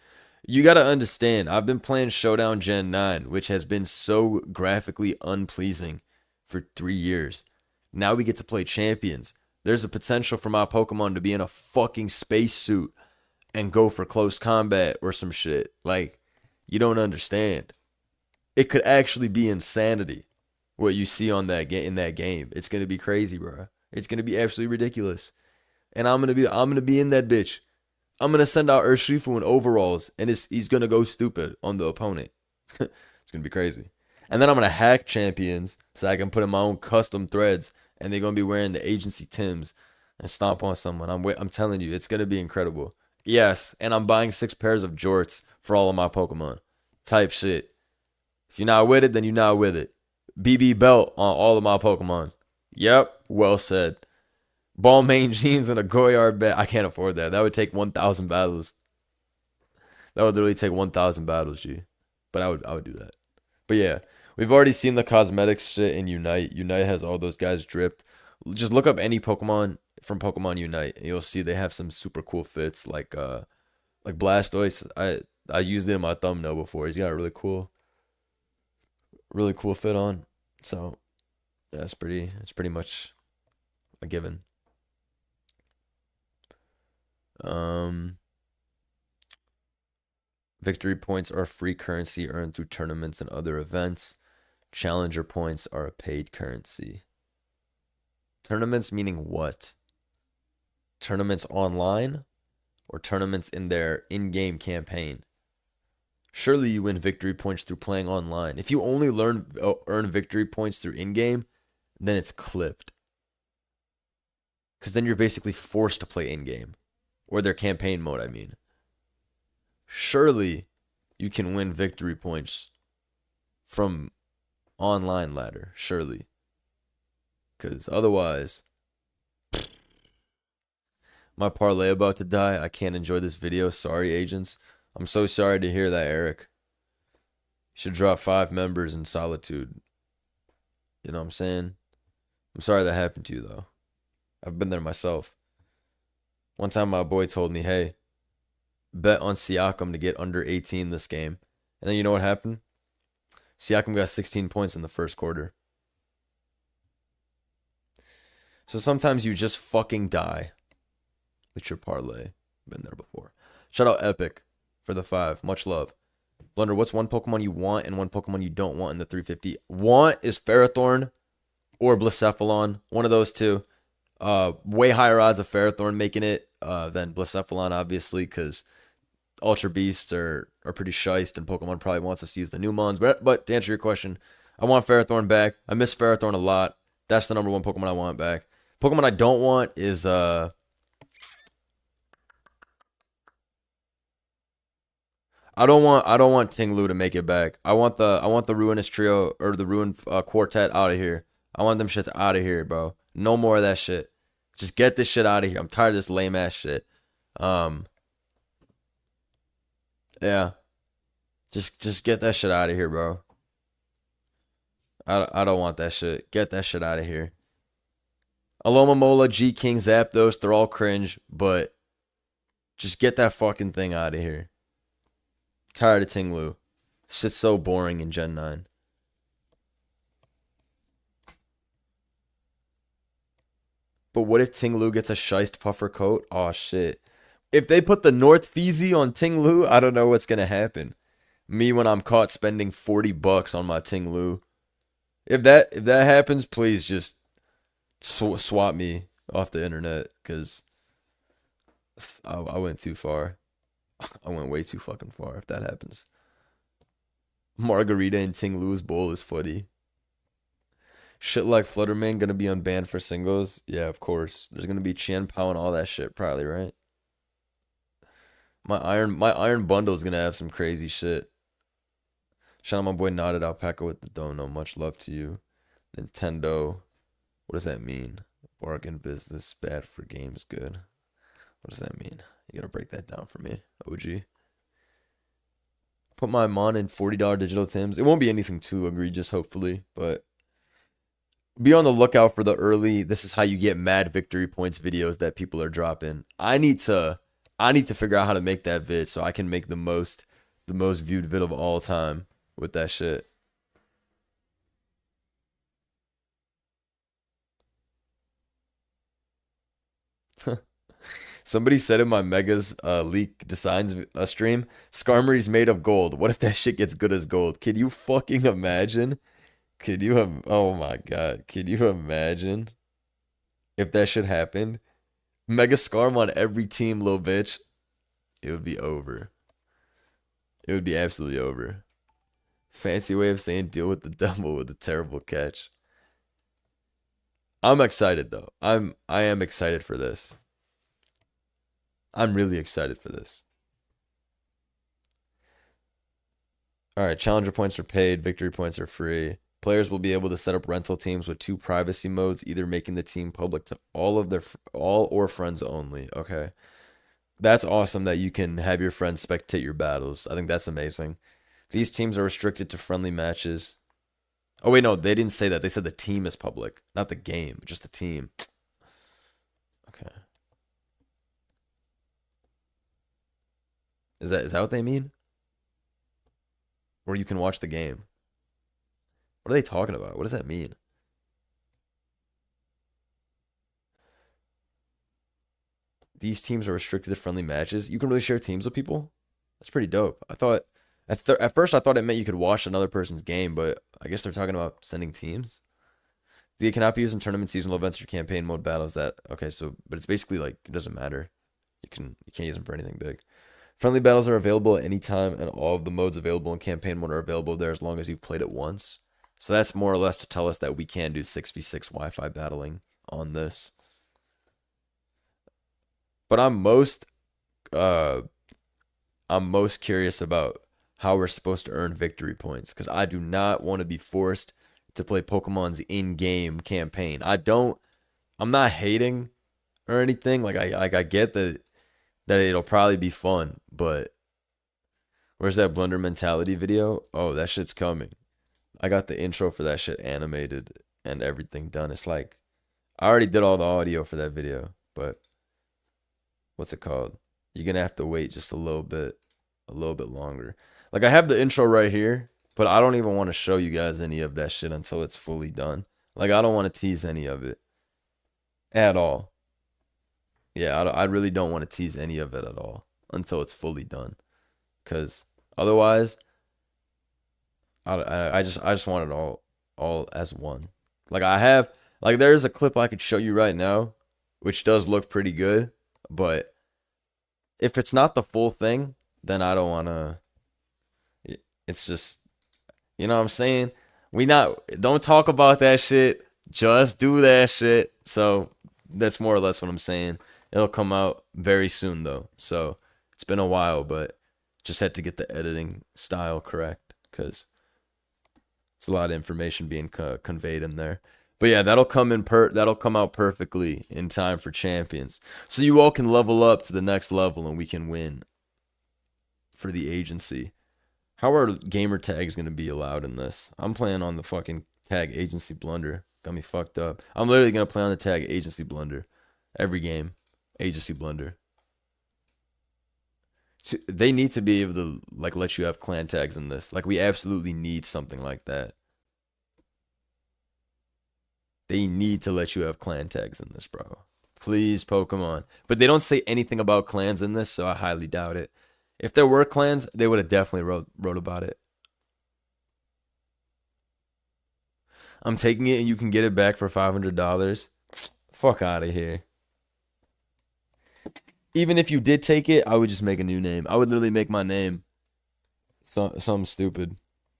You got to understand, I've been playing Showdown Gen 9, which has been so graphically unpleasing for 3 years. Now we get to play Champions. There's a potential for my Pokemon to be in a fucking spacesuit and go for close combat or some shit. Like, you don't understand. It could actually be insanity what you see on that in that game. It's gonna be crazy, bro. It's gonna be absolutely ridiculous. And I'm gonna be in that bitch. I'm gonna send out Urshifu in overalls, and he's gonna go stupid on the opponent. It's gonna be crazy. And then I'm gonna hack champions so I can put in my own custom threads, and they're gonna be wearing the agency Tims and stomp on someone. I'm telling you, it's gonna be incredible. Yes, and I'm buying 6 pairs of jorts for all of my Pokemon. Type shit. If you're not with it, then you're not with it. BB belt on all of my Pokemon. Yep, well said. Balmain jeans and a Goyard bet. I can't afford that. That would take 1,000 battles. That would literally take 1,000 battles, G. But I would do that. But yeah, we've already seen the cosmetics shit in Unite. Unite has all those guys dripped. Just look up any Pokemon from Pokemon Unite, and you'll see they have some super cool fits like Blastoise. I used it in my thumbnail before. He's got a really cool fit on. So yeah, it's pretty much a given. Um, Victory points are free currency earned through tournaments and other events. Challenger points are a paid currency. Tournaments meaning what? Tournaments online or tournaments in their in-game campaign? Surely you win victory points through playing online. If you only earn victory points through in-game, then it's clipped. Because then you're basically forced to play in-game. Or their campaign mode, I mean. Surely you can win victory points from online ladder. Surely. Because otherwise, my parlay about to die. I can't enjoy this video. Sorry, agents. I'm so sorry to hear that, Eric. You should drop 5 members in solitude. You know what I'm saying? I'm sorry that happened to you, though. I've been there myself. One time my boy told me, hey, bet on Siakam to get under 18 this game. And then you know what happened? Siakam got 16 points in the first quarter. So sometimes you just fucking die with your parlay. Been there before. Shout out Epic for the 5. Much love. Blunder, what's one Pokemon you want and one Pokemon you don't want in the 350? Want is Ferrothorn or Blacephalon. One of those two. Way higher odds of Ferrothorn making it than Blacephalon, obviously, because Ultra Beasts are pretty shiced, and Pokemon probably wants us to use the new mons. But to answer your question, I want Ferrothorn back. I miss Ferrothorn a lot. That's the number 1 Pokemon I want back. Pokemon I don't want is I don't want Tinglu to make it back. I want the Ruinous Trio or the Ruin Quartet out of here. I want them shits out of here, bro. No more of that shit. Just get this shit out of here. I'm tired of this lame ass shit. Yeah. Just get that shit out of here, bro. I don't want that shit. Get that shit out of here. Alomomola, G King, Zapdos, they're all cringe, but just get that fucking thing out of here. Tired of Tinglu. Shit's so boring in Gen 9. But what if Tinglu gets a Shiest Puffer coat? Oh shit. If they put the North Feezy on Tinglu, I don't know what's gonna happen. Me when I'm caught spending $40 on my Tinglu. If that happens, please just swap me off the internet, because I went too far. I went way too fucking far if that happens. Margarita and Tinglu's bowl is footy. Shit like Flutterman gonna be unbanned for singles? Yeah, of course. There's gonna be Chien Pao and all that shit, probably, right? My iron bundle is gonna have some crazy shit. Shout out my boy Knotted Alpaca with the dono. Much love to you. Nintendo. What does that mean? Bargain business, bad for games, good. What does that mean? You gotta break that down for me, OG. Put my Mon in $40 digital Tims. It won't be anything too egregious, hopefully, but be on the lookout for the early this is how you get mad victory points videos that people are dropping. I need to figure out how to make that vid so I can make the most viewed vid of all time with that shit. Somebody said in my Megas leak designs stream, Skarmory's made of gold. What if that shit gets good as gold? Can you fucking imagine? Oh my god. Can you imagine if that shit happened? Mega Skarm on every team, little bitch. It would be over. It would be absolutely over. Fancy way of saying deal with the devil with a terrible catch. I'm excited though. I am excited for this. I'm really excited for this. All right, challenger points are paid, victory points are free. Players will be able to set up rental teams with two privacy modes, either making the team public to all or friends only. Okay. That's awesome that you can have your friends spectate your battles. I think that's amazing. These teams are restricted to friendly matches. Oh wait, no, they didn't say that. They said the team is public, not the game, just the team. Okay. Is that what they mean? Or you can watch the game. What are they talking about? What does that mean? These teams are restricted to friendly matches. You can really share teams with people? That's pretty dope. At first I thought it meant you could watch another person's game, but I guess they're talking about sending teams. They cannot be used in tournament, seasonal events, or campaign mode battles. That okay? So, but it's basically like it doesn't matter. You can't use them for anything big. Friendly battles are available at any time, and all of the modes available in campaign mode are available there as long as you've played it once. So that's more or less to tell us that we can do 6v6 Wi-Fi battling on this. But uh I'm most curious about how we're supposed to earn victory points because I do not want to be forced to play Pokemon's in-game campaign. I'm not hating or anything. Like I get that it'll probably be fun, but where's that blunder mentality video? Oh, that shit's coming. I got the intro for that shit animated and everything done. It's like I already did all the audio for that video, but what's it called? You're gonna have to wait just a little bit longer. Like I have the intro right here, but I don't even want to show you guys any of that shit until it's fully done. Like I don't want to tease any of it at all. Yeah, I really don't want to tease any of it at all until it's fully done. Cause otherwise, I just want it all as one. Like there's a clip I could show you right now, which does look pretty good, but if it's not the full thing, then I don't wanna. It's just you know what I'm saying. We not don't talk about that shit. Just do that shit. So that's more or less what I'm saying. It'll come out very soon though. So it's been a while, but just had to get the editing style correct because it's a lot of information being conveyed in there. But yeah, that'll come out perfectly in time for champions. So you all can level up to the next level and we can win for the agency. How are gamer tags gonna be allowed in this? I'm playing on the fucking tag agency blunder. Got me fucked up. I'm literally gonna play on the tag agency blunder every game. Agency blunder. So they need to be able to like let you have clan tags in this. Like we absolutely need something like that. They need to let you have clan tags in this, bro. Please, Pokemon. But they don't say anything about clans in this, so I highly doubt it. If there were clans, they would have definitely wrote about it. I'm taking it and you can get it back for $500. Fuck out of here. Even if you did take it, I would just make a new name. I would literally make my name something stupid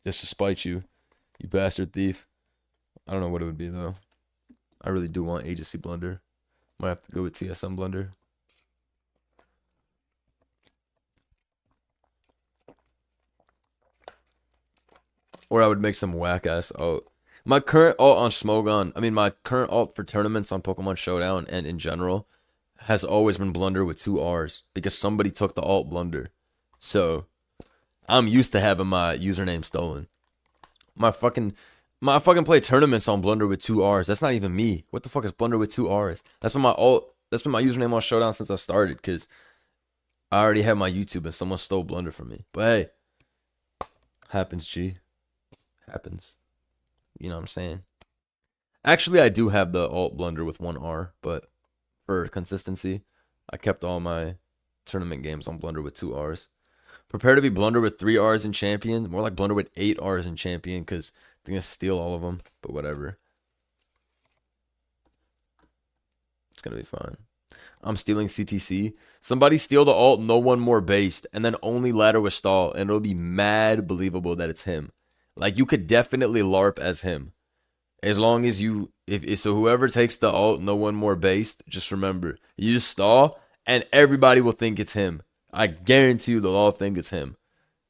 just to spite you, you bastard thief. I don't know what it would be though. I really do want agency blunder. Might have to go with TSM blunder. Or I would make some whack ass. Oh, My current alt on Smogon, I mean, my current alt for tournaments on Pokemon Showdown and in general has always been Blunder with two R's because somebody took the alt Blunder. So I'm used to having my username stolen. My fucking my fucking play tournaments on Blunder with two R's. That's not even me. What the fuck is Blunder with two R's? That's been my alt. That's been my username on Showdown since I started because I already have my YouTube and someone stole Blunder from me. But hey, happens, G. Happens. You know what I'm saying? Actually, I do have the alt Blunder with one R, but for consistency, I kept all my tournament games on Blunder with two R's. Prepare to be Blunder with three R's in Champion. More like Blunder with eight R's in Champion because they're going to steal all of them. But whatever. It's going to be fine. I'm stealing CTC. Somebody steal the alt, no one more based, and then only ladder with stall, and it'll be mad believable that it's him. Like, you could definitely LARP as him. As long as you, if so, whoever takes the alt, no one more based, just remember, you just stall, and everybody will think it's him. I guarantee you they'll all think it's him.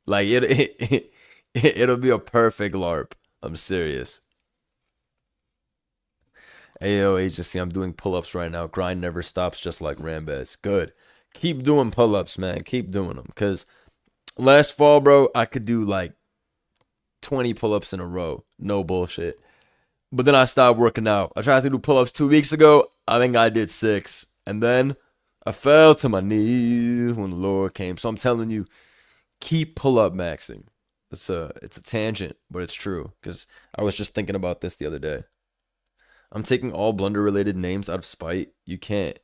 Like, it'll be a perfect LARP. I'm serious. Ayo, agency, I'm doing pull-ups right now. Grind never stops, just like Rambaz. Good. Keep doing pull-ups, man. Keep doing them. Because last fall, bro, I could do like 20 pull-ups in a row. No bullshit. But then I stopped working out. I tried to do pull-ups 2 weeks ago. I think I did 6. And then I fell to my knees when the Lord came. So I'm telling you, keep pull-up maxing. It's a tangent, but it's true. Because I was just thinking about this the other day. I'm taking all Blunder related names out of spite. You can't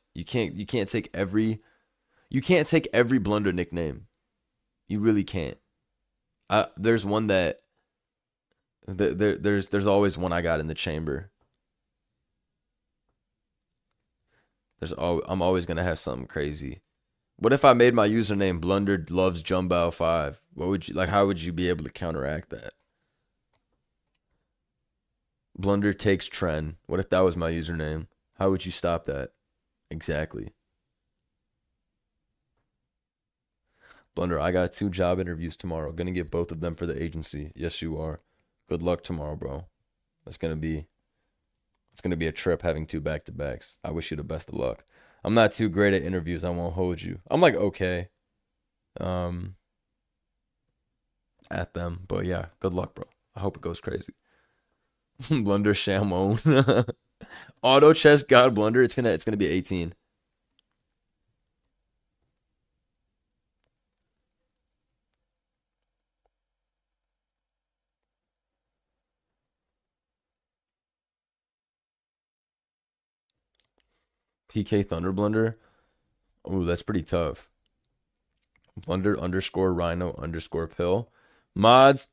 take every Blunder nickname. You really can't. There's one that there's always one I got in the chamber. I'm always gonna have something crazy. What if I made my username Blunder loves Jumbao 5? What would you like? How would you be able to counteract that? Blunder takes Tren. What if that was my username? How would you stop that? Exactly. Blunder, I got 2 job interviews tomorrow. Gonna get both of them for the agency. Yes, you are. Good luck tomorrow, bro. It's gonna be a trip having 2 back-to-backs. I wish you the best of luck. I'm not too great at interviews. I won't hold you. I'm like okay, um, at them, but yeah, good luck, bro. I hope it goes crazy. Blunder Shamon. Auto chest god Blunder. It's gonna be 18. PK Thunder Blunder. Ooh, that's pretty tough. Blunder underscore Rhino underscore Pill. Mods,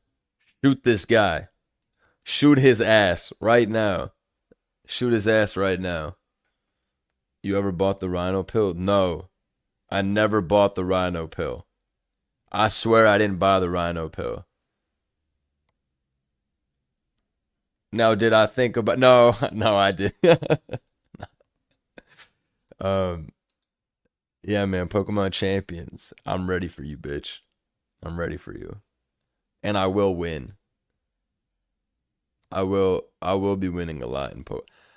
shoot this guy. Shoot his ass right now. Shoot his ass right now. You ever bought the Rhino Pill? No. I never bought the Rhino Pill. I swear I didn't buy the Rhino Pill. Now, did I think about no, no, I did. um yeah, man, Pokemon Champions. I'm ready for you, bitch. I'm ready for you. And I will win. I will be winning a lot in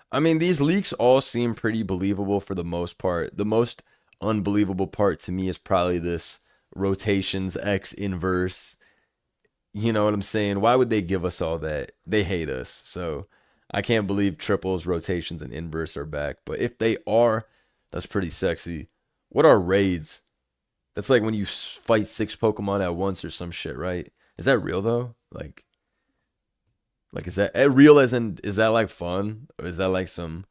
I mean, these leaks all seem pretty believable for the most part. The most unbelievable part to me is probably this rotations X inverse. You know what I'm saying? Why would they give us all that? They hate us. So I can't believe triples, rotations, and inverse are back. But if they are, that's pretty sexy. What are raids? That's like when you fight 6 Pokemon at once or some shit, right? Is that real though? Like is that real as in is that like fun or is that like some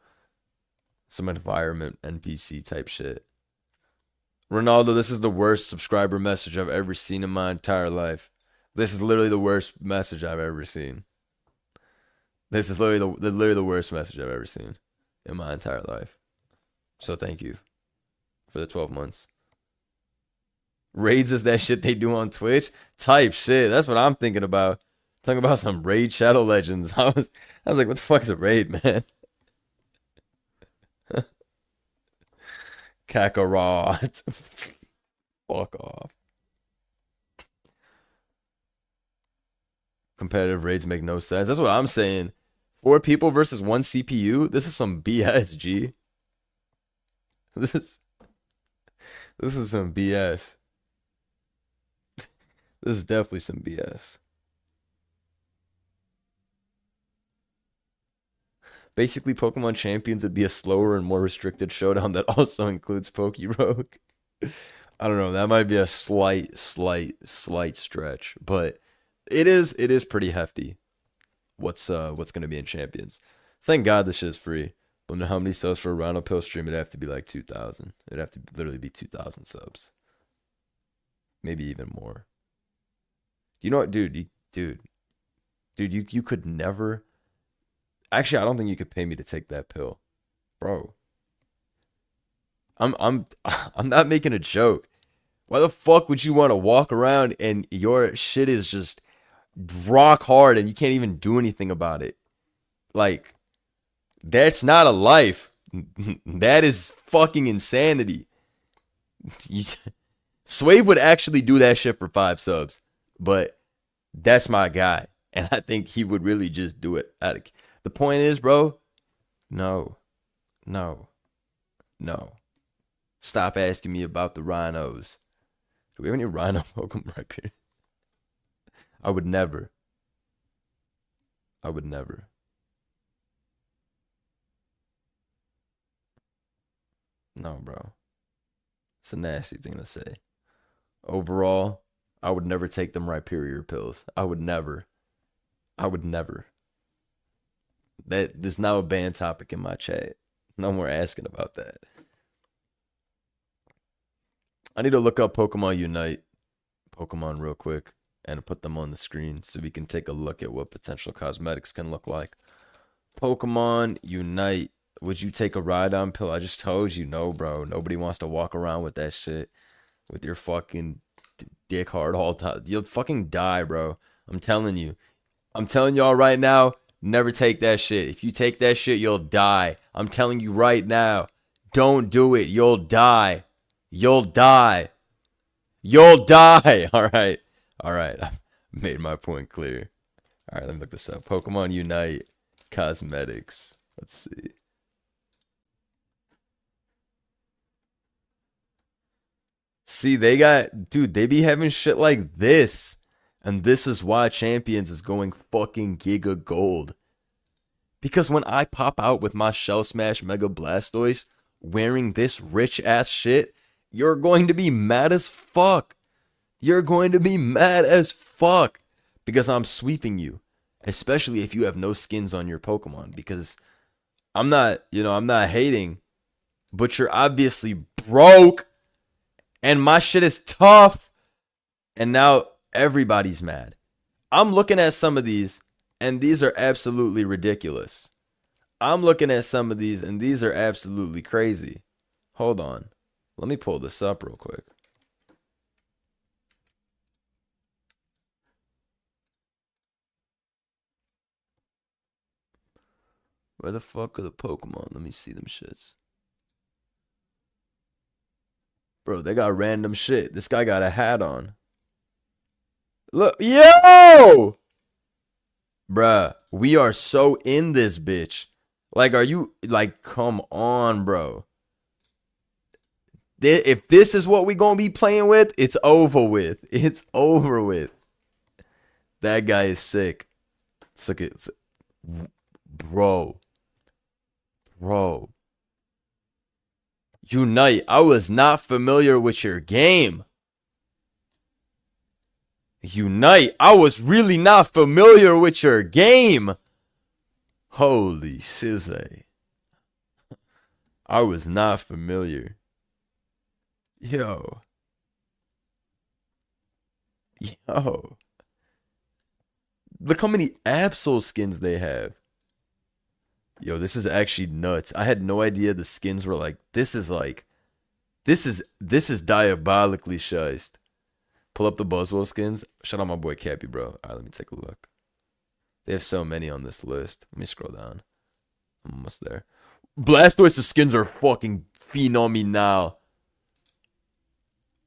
environment NPC type shit? Ronaldo, this is the worst subscriber message I've ever seen in my entire life. This is literally the worst message I've ever seen. This is literally the worst message I've ever seen in my entire life. So thank you for the 12 months. Raids is that shit they do on Twitch? Type shit. That's what I'm thinking about. Talking about some raid Shadow Legends. I was like, what the fuck is a raid, man? Kakarot. Fuck off. Competitive raids make no sense. That's what I'm saying. Four people versus one CPU? This is some BS, G. This is this is some BS. This is definitely some BS. Basically, Pokemon Champions would be a slower and more restricted showdown that also includes Pokerogue. I don't know. That might be a slight stretch, but it is pretty hefty. What's gonna be in Champions? Thank God this shit is free. But know how many subs for a Rhino Pill stream? It'd have to be like 2,000. It'd have to literally be 2,000 subs, maybe even more. You know what, dude? You could never. Actually, I don't think you could pay me to take that pill, bro. I'm I'm not making a joke. Why the fuck would you want to walk around and your shit is just rock hard and you can't even do anything about it? Like, that's not a life. That is fucking insanity. Swave would actually do that shit for 5 subs, but that's my guy, and I think he would really just do it. The point is, bro, no, no, no. Stop asking me about the rhinos. Do we have any rhino Pokemon right here? I would never. I would never. No, bro. It's a nasty thing to say. Overall, I would never take them Rhyperior pills. I would never. I would never. There's now a banned topic in my chat. No more asking about that. I need to look up Pokemon Unite Pokemon real quick and put them on the screen so we can take a look at what potential cosmetics can look like. Pokemon Unite. Would you take a ride-on pill? I just told you, no, bro. Nobody wants to walk around with that shit with your fucking dick hard all the time. You'll fucking die, bro. I'm telling you. I'm telling y'all right now, never take that shit. If you take that shit, you'll die. I'm telling you right now. Don't do it. You'll die. You'll die. You'll die. All right. All right. I made my point clear. All right, let me look this up. Pokemon Unite cosmetics. Let's see. See, they be having shit like this. And this is why Champions is going fucking Giga Gold. Because when I pop out with my Shell Smash Mega Blastoise wearing this rich ass shit, you're going to be mad as fuck. You're going to be mad as fuck. Because I'm sweeping you. Especially if you have no skins on your Pokemon. Because I'm not hating. But you're obviously broke. And my shit is tough. And now everybody's mad. I'm looking at some of these, and these are absolutely ridiculous. I'm looking at some of these, and these are absolutely crazy. Hold on. Let me pull this up real quick. Where the fuck are the Pokemon? Let me see them shits. Bro, they got random shit. This guy got a hat on. Look, yo! Bruh, we are so in this bitch. Like, are you, like, come on, bro. If this is what we gonna be playing with, it's over with. It's over with. That guy is sick. Look at, bro. Bro. Unite, I was not familiar with your game. Unite, I was really not familiar with your game. Holy shizay. I was not familiar. Yo. Yo. Look how many Absol skins they have. Yo, this is actually nuts. I had no idea the skins were like, this is diabolically shiced. Pull up the Buzzwole skins. Shout out my boy Cappy, bro. All right, let me take a look. They have so many on this list. Let me scroll down. I'm almost there. Blastoise's skins are fucking phenomenal.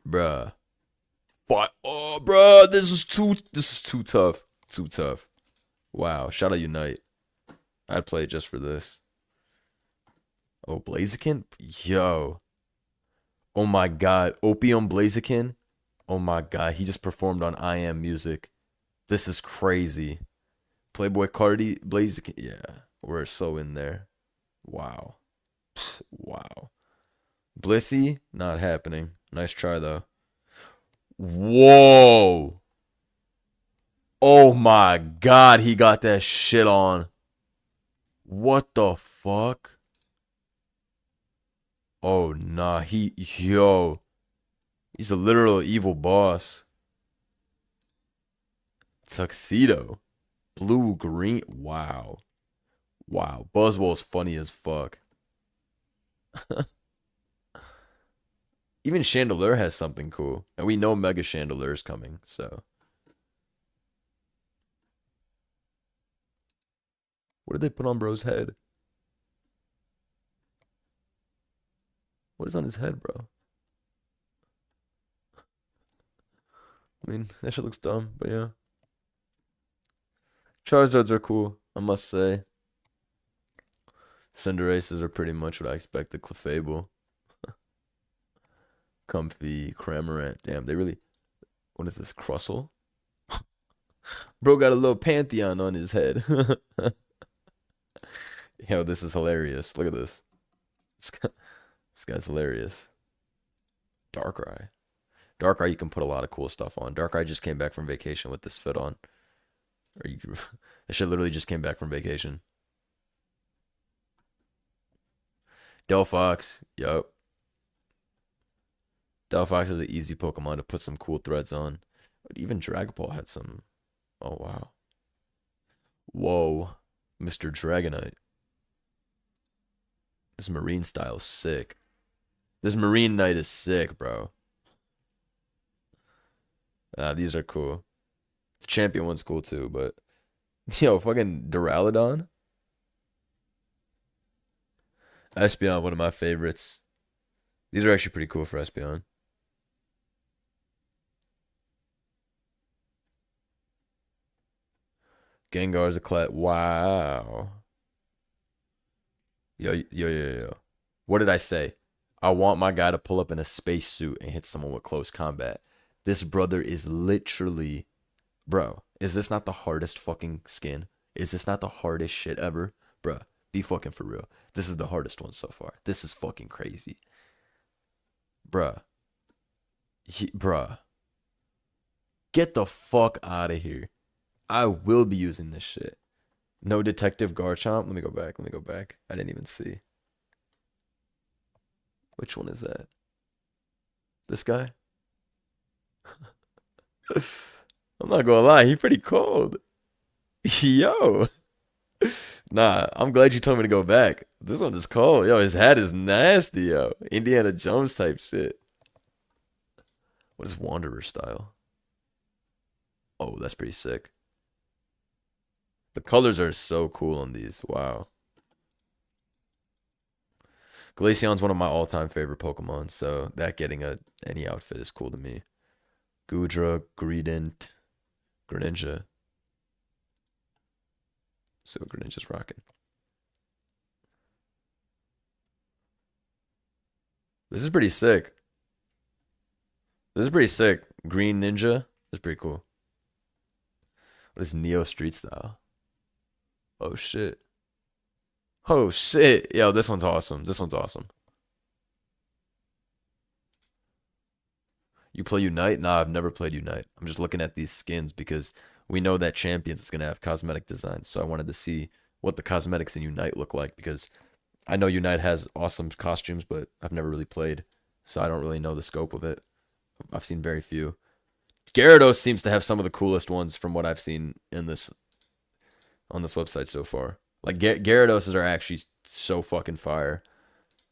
Bruh. But, oh, bruh, this is too tough. Too tough. Wow. Shout out Unite. I'd play it just for this. Oh, Blaziken? Yo. Oh my god. Opium Blaziken? Oh my god. He just performed on I Am Music. This is crazy. Playboy Cardi, Blaziken. Yeah. We're so in there. Wow. Wow. Blissey? Not happening. Nice try though. Whoa. Oh my god. He got that shit on. What the fuck? Oh nah. Yo. He's a literal evil boss. Tuxedo. Blue, green. Wow. Wow. Buzzwell's funny as fuck. Even Chandelier has something cool. And we know Mega Chandelier is coming, so. What did they put on bro's head? What is on his head, bro? I mean, that shit looks dumb, but yeah. Charizards are cool, I must say. Cinderaces are pretty much what I expected. Clefable. Comfy. Cramorant. Damn, they really. What is this? Crustle? Bro got a little Pantheon on his head. Yo, this is hilarious. Look at this. This guy's hilarious. Darkrai. Darkrai, you can put a lot of cool stuff on. Darkrai just came back from vacation with this fit on. Or you, this shit literally just came back from vacation. Delphox. Yup. Delphox is an easy Pokemon to put some cool threads on. But even Dragapult had some. Oh, wow. Whoa. Mr. Dragonite. This marine style is sick. This marine knight is sick, bro. These are cool. The champion one's cool too, but yo, fucking Duraludon, Espeon, one of my favorites. These are actually pretty cool for Espeon. Gengar's a clat. Wow. Yo. What did I say? I want my guy to pull up in a spacesuit and hit someone with close combat. This brother is literally, bro. Is this not the hardest fucking skin? Is this not the hardest shit ever, bro? Be fucking for real. This is the hardest one so far. This is fucking crazy, bruh. Bruh, get the fuck out of here. I will be using this shit. No Detective Garchomp. Let me go back. Let me go back. I didn't even see. Which one is that? This guy? I'm not gonna lie, he pretty cold. Yo. Nah, I'm glad you told me to go back. This one is cold. Yo, his hat is nasty, yo. Indiana Jones type shit. What is Wanderer style? Oh, that's pretty sick. The colors are so cool on these. Wow. Glaceon's one of my all-time favorite Pokemon, so that getting any outfit is cool to me. Gudra, Greedent, Greninja. So Greninja's rocking. This is pretty sick. This is pretty sick. Green Ninja. That's pretty cool. What is Neo Street Style? Oh shit. Oh shit. Yo, this one's awesome. This one's awesome. You play Unite? Nah, I've never played Unite. I'm just looking at these skins because we know that Champions is gonna have cosmetic designs. So I wanted to see what the cosmetics in Unite look like because I know Unite has awesome costumes, but I've never really played, so I don't really know the scope of it. I've seen very few. Gyarados seems to have some of the coolest ones from what I've seen in this on this website so far. Like Gyaradoses are actually so fucking fire.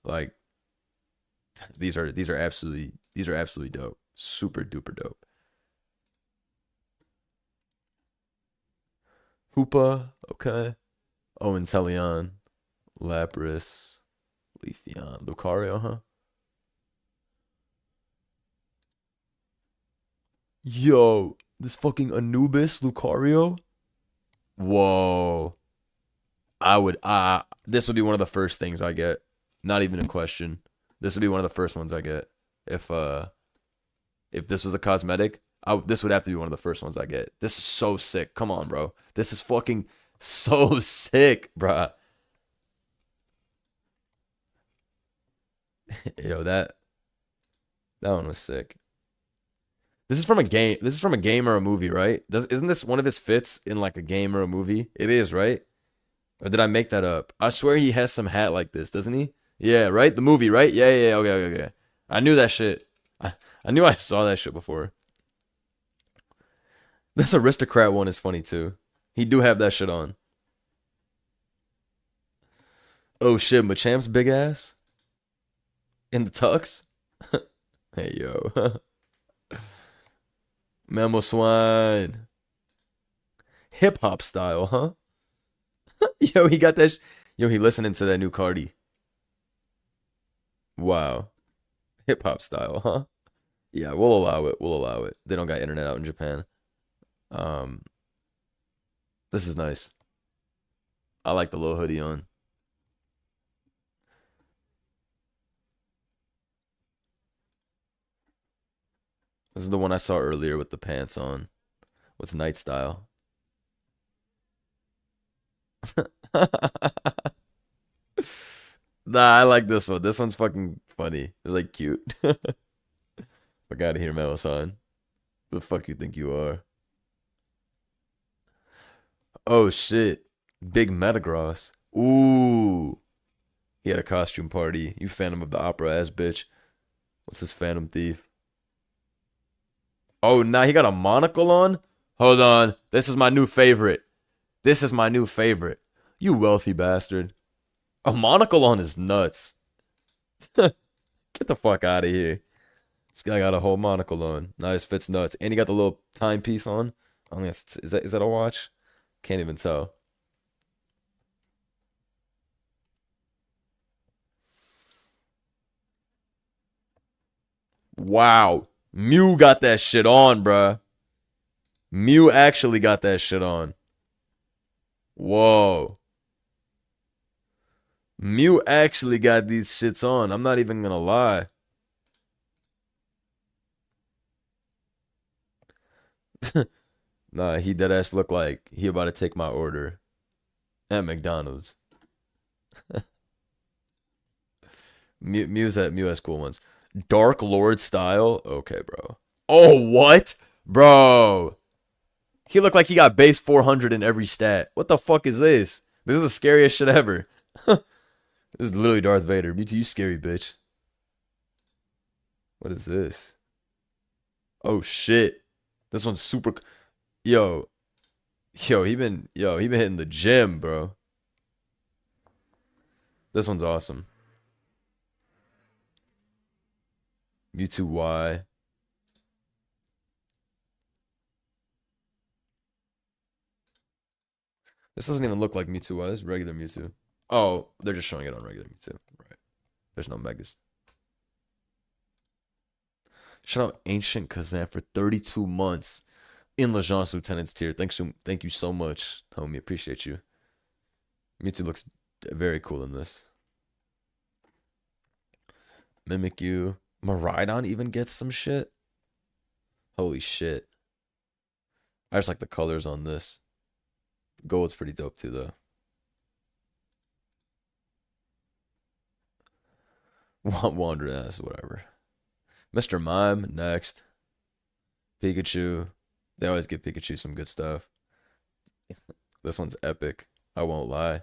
Like these are absolutely dope. Super duper dope. Hoopa, okay. Oh, Inteleon, Lapras, Leafeon, Lucario, huh? Yo, this fucking Anubis Lucario? Whoa. I would this would be one of the first things I get. Not even a question. This would be one of the first ones I get. If this was a cosmetic, this would have to be one of the first ones I get. This is so sick. Come on, bro. This is fucking so sick, bruh. Yo, that one was sick. This is from a game. This is from a game or a movie, right? Isn't this one of his fits in like a game or a movie? It is, right? Or did I make that up? I swear he has some hat like this, doesn't he? Yeah, right? The movie, right? Yeah, yeah, yeah. Okay, okay, okay. I knew that shit. I knew I saw that shit before. This aristocrat one is funny too. He do have that shit on. Oh shit, Machamp's big ass in the tux. Hey yo, Mammal swine. Hip hop style, huh? Yo, he got that. Yo, he listening to that new Cardi. Wow, hip hop style, huh? Yeah, we'll allow it. We'll allow it. They don't got internet out in Japan. Um, this is nice. I like the little hoodie on. This is the one I saw earlier with the pants on. What's night style? Nah, I like this one. This one's fucking funny. It's like cute. Fuck out of here, Melo-san. Who the fuck you think you are? Oh shit. Big Metagross. Ooh. He had a costume party. You Phantom of the Opera ass bitch. What's this Phantom Thief? Oh, now he got a monocle on? Hold on. This is my new favorite. This is my new favorite. You wealthy bastard. A monocle on is nuts. Get the fuck out of here. This guy got a whole monocle on. Nice, fits nuts. And he got the little timepiece on. I mean, is that a watch? Can't even tell. Wow. Mew got that shit on, bruh. Mew actually got that shit on. Whoa. Mew actually got these shits on. I'm not even gonna lie. Nah, he dead ass look like he about to take my order at McDonald's. Mew has cool ones. Dark Lord style. Okay, bro. Oh, what? Bro. He looked like he got base 400 in every stat. What the fuck is this? This is the scariest shit ever. This is literally Darth Vader. Me too, you scary bitch. What is this? Oh shit. This one's super. Yo, he been hitting the gym, bro. This one's awesome. Mewtwo Y. This doesn't even look like Mewtwo Y. This is regular Mewtwo. Oh, they're just showing it on regular Mewtwo. Right. There's no megas. Shout out Ancient Kazan for 32 months in Legence Lieutenant's tier. Thank you so much, homie. Appreciate you. Mewtwo looks very cool in this. Mimikyu. Miraidon even gets some shit. Holy shit. I just like the colors on this. Gold's pretty dope too, though. Wander ass, whatever. Mr. Mime, next. Pikachu. They always give Pikachu some good stuff. This one's epic. I won't lie.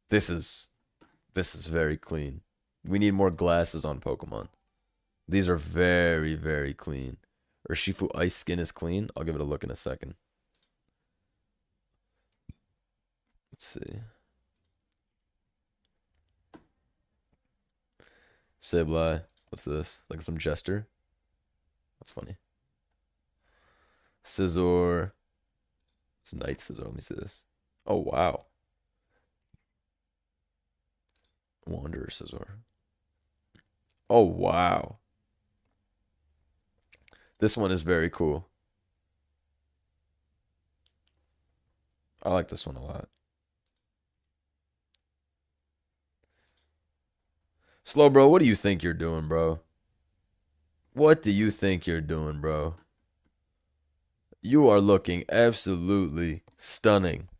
This is very clean. We need more glasses on Pokemon. These are very, very clean. Urshifu Ice Skin is clean. I'll give it a look in a second. Let's see. Sableye. What's this? Like some jester? That's funny. Scizor. It's Night Scizor. Let me see this. Oh, wow. Wanderer Scizor. Oh, wow. This one is very cool. I like this one a lot. Slow, bro, what do you think you're doing, bro? What do you think you're doing, bro? You are looking absolutely stunning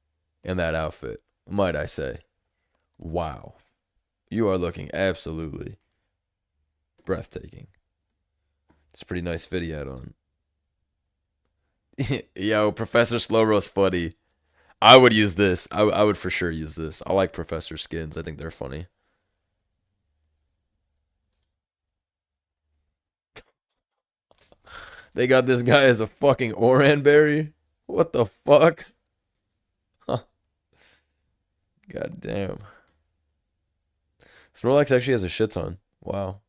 in that outfit, might I say. Wow. You are looking absolutely breathtaking. It's a pretty nice fit you had on. Yo, Professor Slowro's funny. I would use this. I would for sure use this. I like Professor skins. I think they're funny. They got this guy as a fucking Oranberry. What the fuck? Huh. God damn. Snorlax actually has a shit ton. Wow.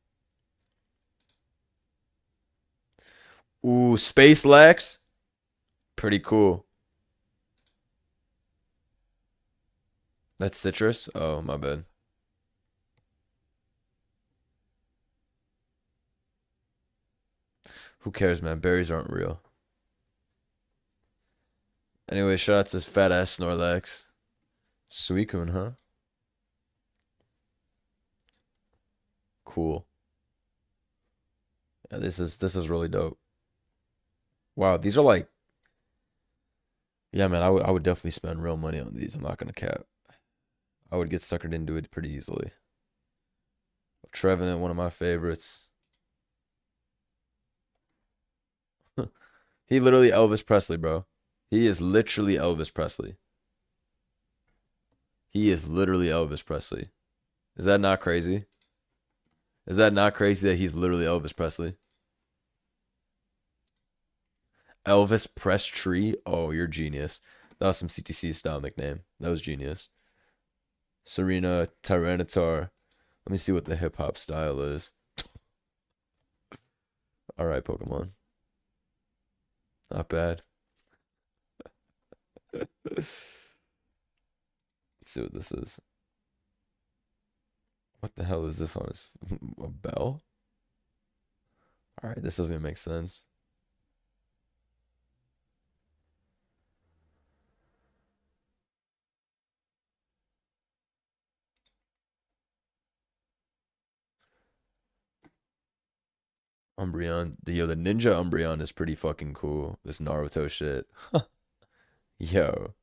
Ooh, Space Lax. Pretty cool. That's citrus? Oh, my bad. Who cares, man? Berries aren't real. Anyway, shout out to this fat ass Snorlax. Suicune, huh? Cool. Yeah, this is really dope. Wow, these are like, yeah, man. I would definitely spend real money on these. I'm not gonna cap. I would get suckered into it pretty easily. Trevenant, one of my favorites. He literally Elvis Presley, bro. He is literally Elvis Presley. He is literally Elvis Presley. Is that not crazy? Is that not crazy that he's literally Elvis Presley? Elvis Press Tree? Oh, you're genius. That was some CTC style nickname. That was genius. Serena Tyranitar. Let me see what the hip hop style is. All right, Pokemon. Not bad. Let's see what this is. What the hell is this one? Is a bell? All right, this doesn't even make sense. Umbreon. The Ninja Umbreon is pretty fucking cool. This Naruto shit. Yo,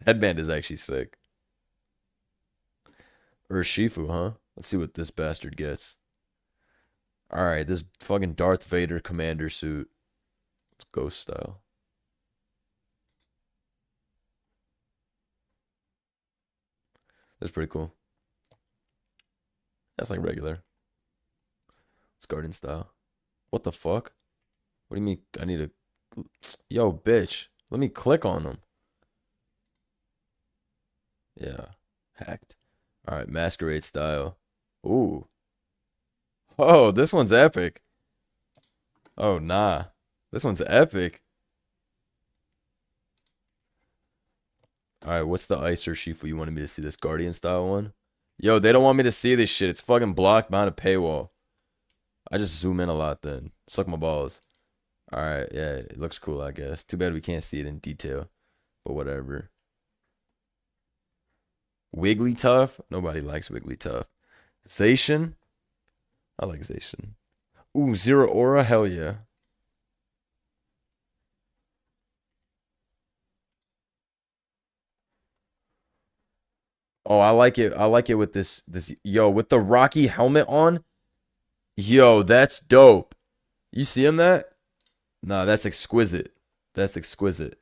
headband is actually sick. Urshifu, huh? Let's see what this bastard gets. All right, this fucking Darth Vader commander suit. It's ghost style. That's pretty cool. That's like regular. It's garden style. What the fuck? What do you mean? I need to. Yo, bitch. Let me click on them. Yeah. Hacked. All right, masquerade style. Ooh. Oh, this one's epic. Oh, nah. This one's epic. All right, what's the Ice or Shifu you wanted me to see? This Guardian style one? Yo, they don't want me to see this shit. It's fucking blocked behind a paywall. I just zoom in a lot then. Suck my balls. All right, yeah, it looks cool, I guess. Too bad we can't see it in detail, but whatever. Wigglytuff? Nobody likes Wigglytuff. Zacian? I like Zacian. Ooh, Zero Aura? Hell yeah. Oh, I like it. I like it with this yo, with the Rocky helmet on. Yo, that's dope. You seeing that? Nah, that's exquisite. That's exquisite.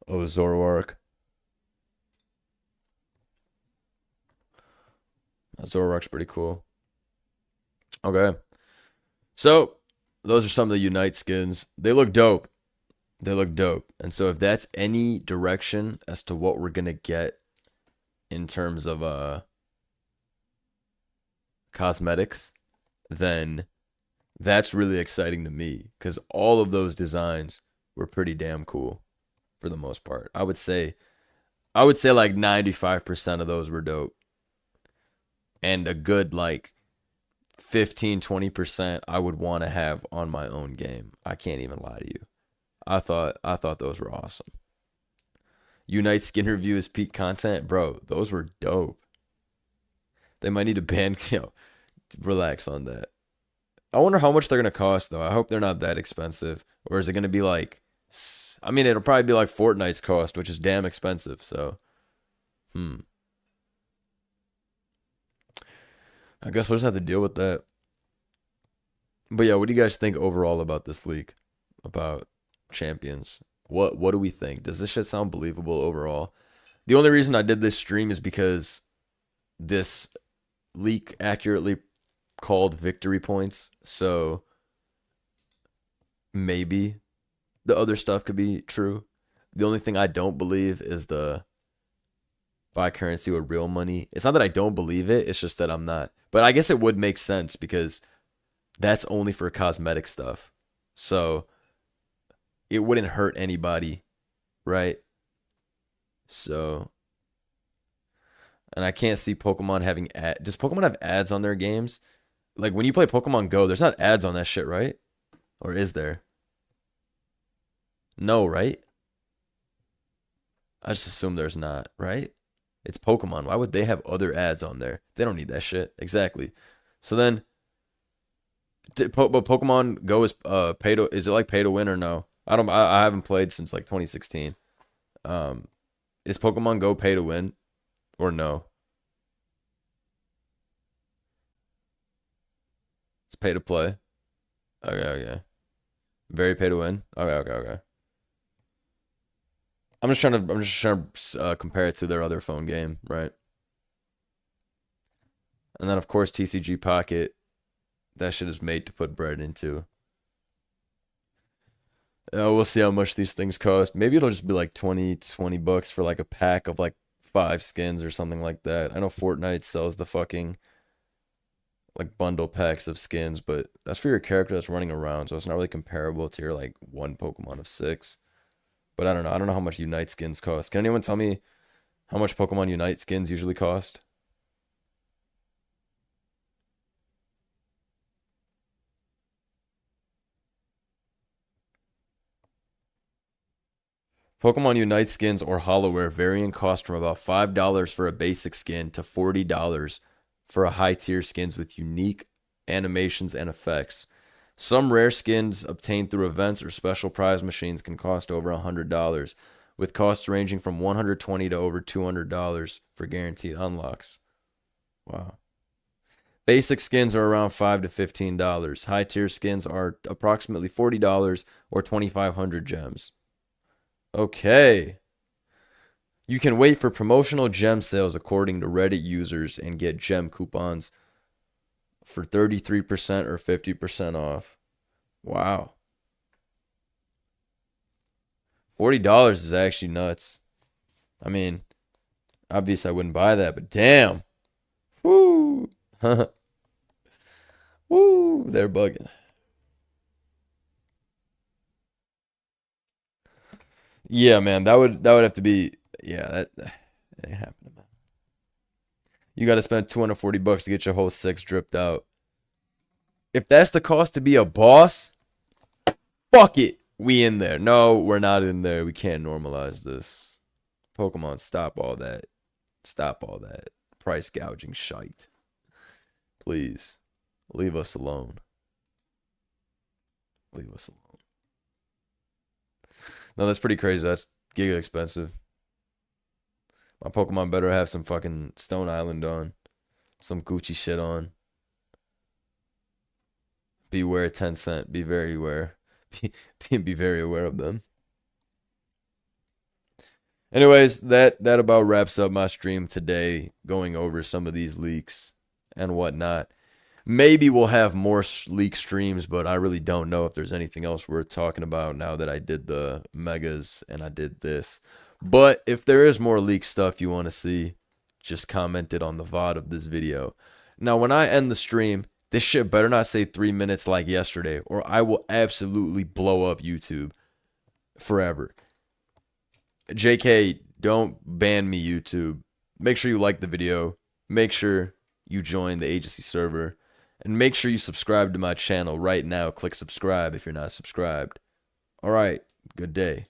Oh, Zoroark. Zoroark's pretty cool. Okay. So, those are some of the Unite skins. They look dope. They look dope. And so if that's any direction as to what we're gonna get in terms of cosmetics, then that's really exciting to me because all of those designs were pretty damn cool for the most part. I would say like 95% of those were dope. And a good like 15-20% I would want to have on my own game. I can't even lie to you. I thought those were awesome. Unite skin review is peak content, bro. Those were dope. They might need to ban, relax on that. I wonder how much they're gonna cost though. I hope they're not that expensive, or is it gonna be like? I mean, it'll probably be like Fortnite's cost, which is damn expensive. So, hmm. I guess we'll just have to deal with that. But yeah, what do you guys think overall about this league? About champions? What do we think? Does this shit sound believable overall? The only reason I did this stream is because this leak accurately called victory points. So maybe the other stuff could be true. The only thing I don't believe is the buy currency with real money. It's not that I don't believe it, it's just that I'm not. But I guess it would make sense because that's only for cosmetic stuff. So it wouldn't hurt anybody, right? So, and I can't see Pokemon having does Pokemon have ads on their games? Like when you play Pokemon Go, there's not ads on that shit, right? Or is there? No, right? I just assume there's not, right? It's Pokemon. Why would they have other ads on there? They don't need that shit. Exactly. So then, but Pokemon Go is pay to, is it like pay to win or no? I haven't played since like 2016. Is Pokemon Go pay to win or no? It's pay to play. Okay, okay. Very pay to win. Okay, okay, okay. I'm just trying to compare it to their other phone game, right? And then of course TCG Pocket. That shit is made to put bread into. We'll see how much these things cost. Maybe it'll just be like 20 bucks for like a pack of like 5 skins or something like that. I know Fortnite sells the fucking like bundle packs of skins, but that's for your character that's running around, so it's not really comparable to your like one Pokemon of 6. But I don't know. I don't know how much Unite skins cost. Can anyone tell me how much Pokemon Unite skins usually cost? Pokemon Unite skins or Hollowware vary in cost from about $5 for a basic skin to $40 for a high tier skins with unique animations and effects. Some rare skins obtained through events or special prize machines can cost over $100, with costs ranging from $120 to over $200 for guaranteed unlocks. Wow. Basic skins are around $5 to $15. High tier skins are approximately $40 or 2,500 gems. Okay. You can wait for promotional gem sales according to Reddit users and get gem coupons for 33% or 50% off. Wow. $40 is actually nuts. I mean, obviously I wouldn't buy that, but damn. Woo. Woo, they're bugging. Yeah, man, that would have to be, yeah, that ain't happening, man. You got to spend 240 bucks to get your whole 6 dripped out. If that's the cost to be a boss, fuck it. We in there. No, we're not in there. We can't normalize this. Pokemon, stop all that. Stop all that price gouging shite. Please, leave us alone. Leave us alone. No, that's pretty crazy. That's giga expensive. My Pokemon better have some fucking Stone Island on. Some Gucci shit on. Beware Tencent. Be very aware. Be very aware of them. Anyways, that about wraps up my stream today, going over some of these leaks and whatnot. Maybe we'll have more leak streams, but I really don't know if there's anything else worth talking about now that I did the megas and I did this. But if there is more leak stuff you want to see, just comment it on the VOD of this video. Now, when I end the stream, this shit better not say 3 minutes like yesterday, or I will absolutely blow up YouTube forever. JK, don't ban me, YouTube. Make sure you like the video. Make sure you join the agency server. And make sure you subscribe to my channel right now. Click subscribe if you're not subscribed. All right, good day.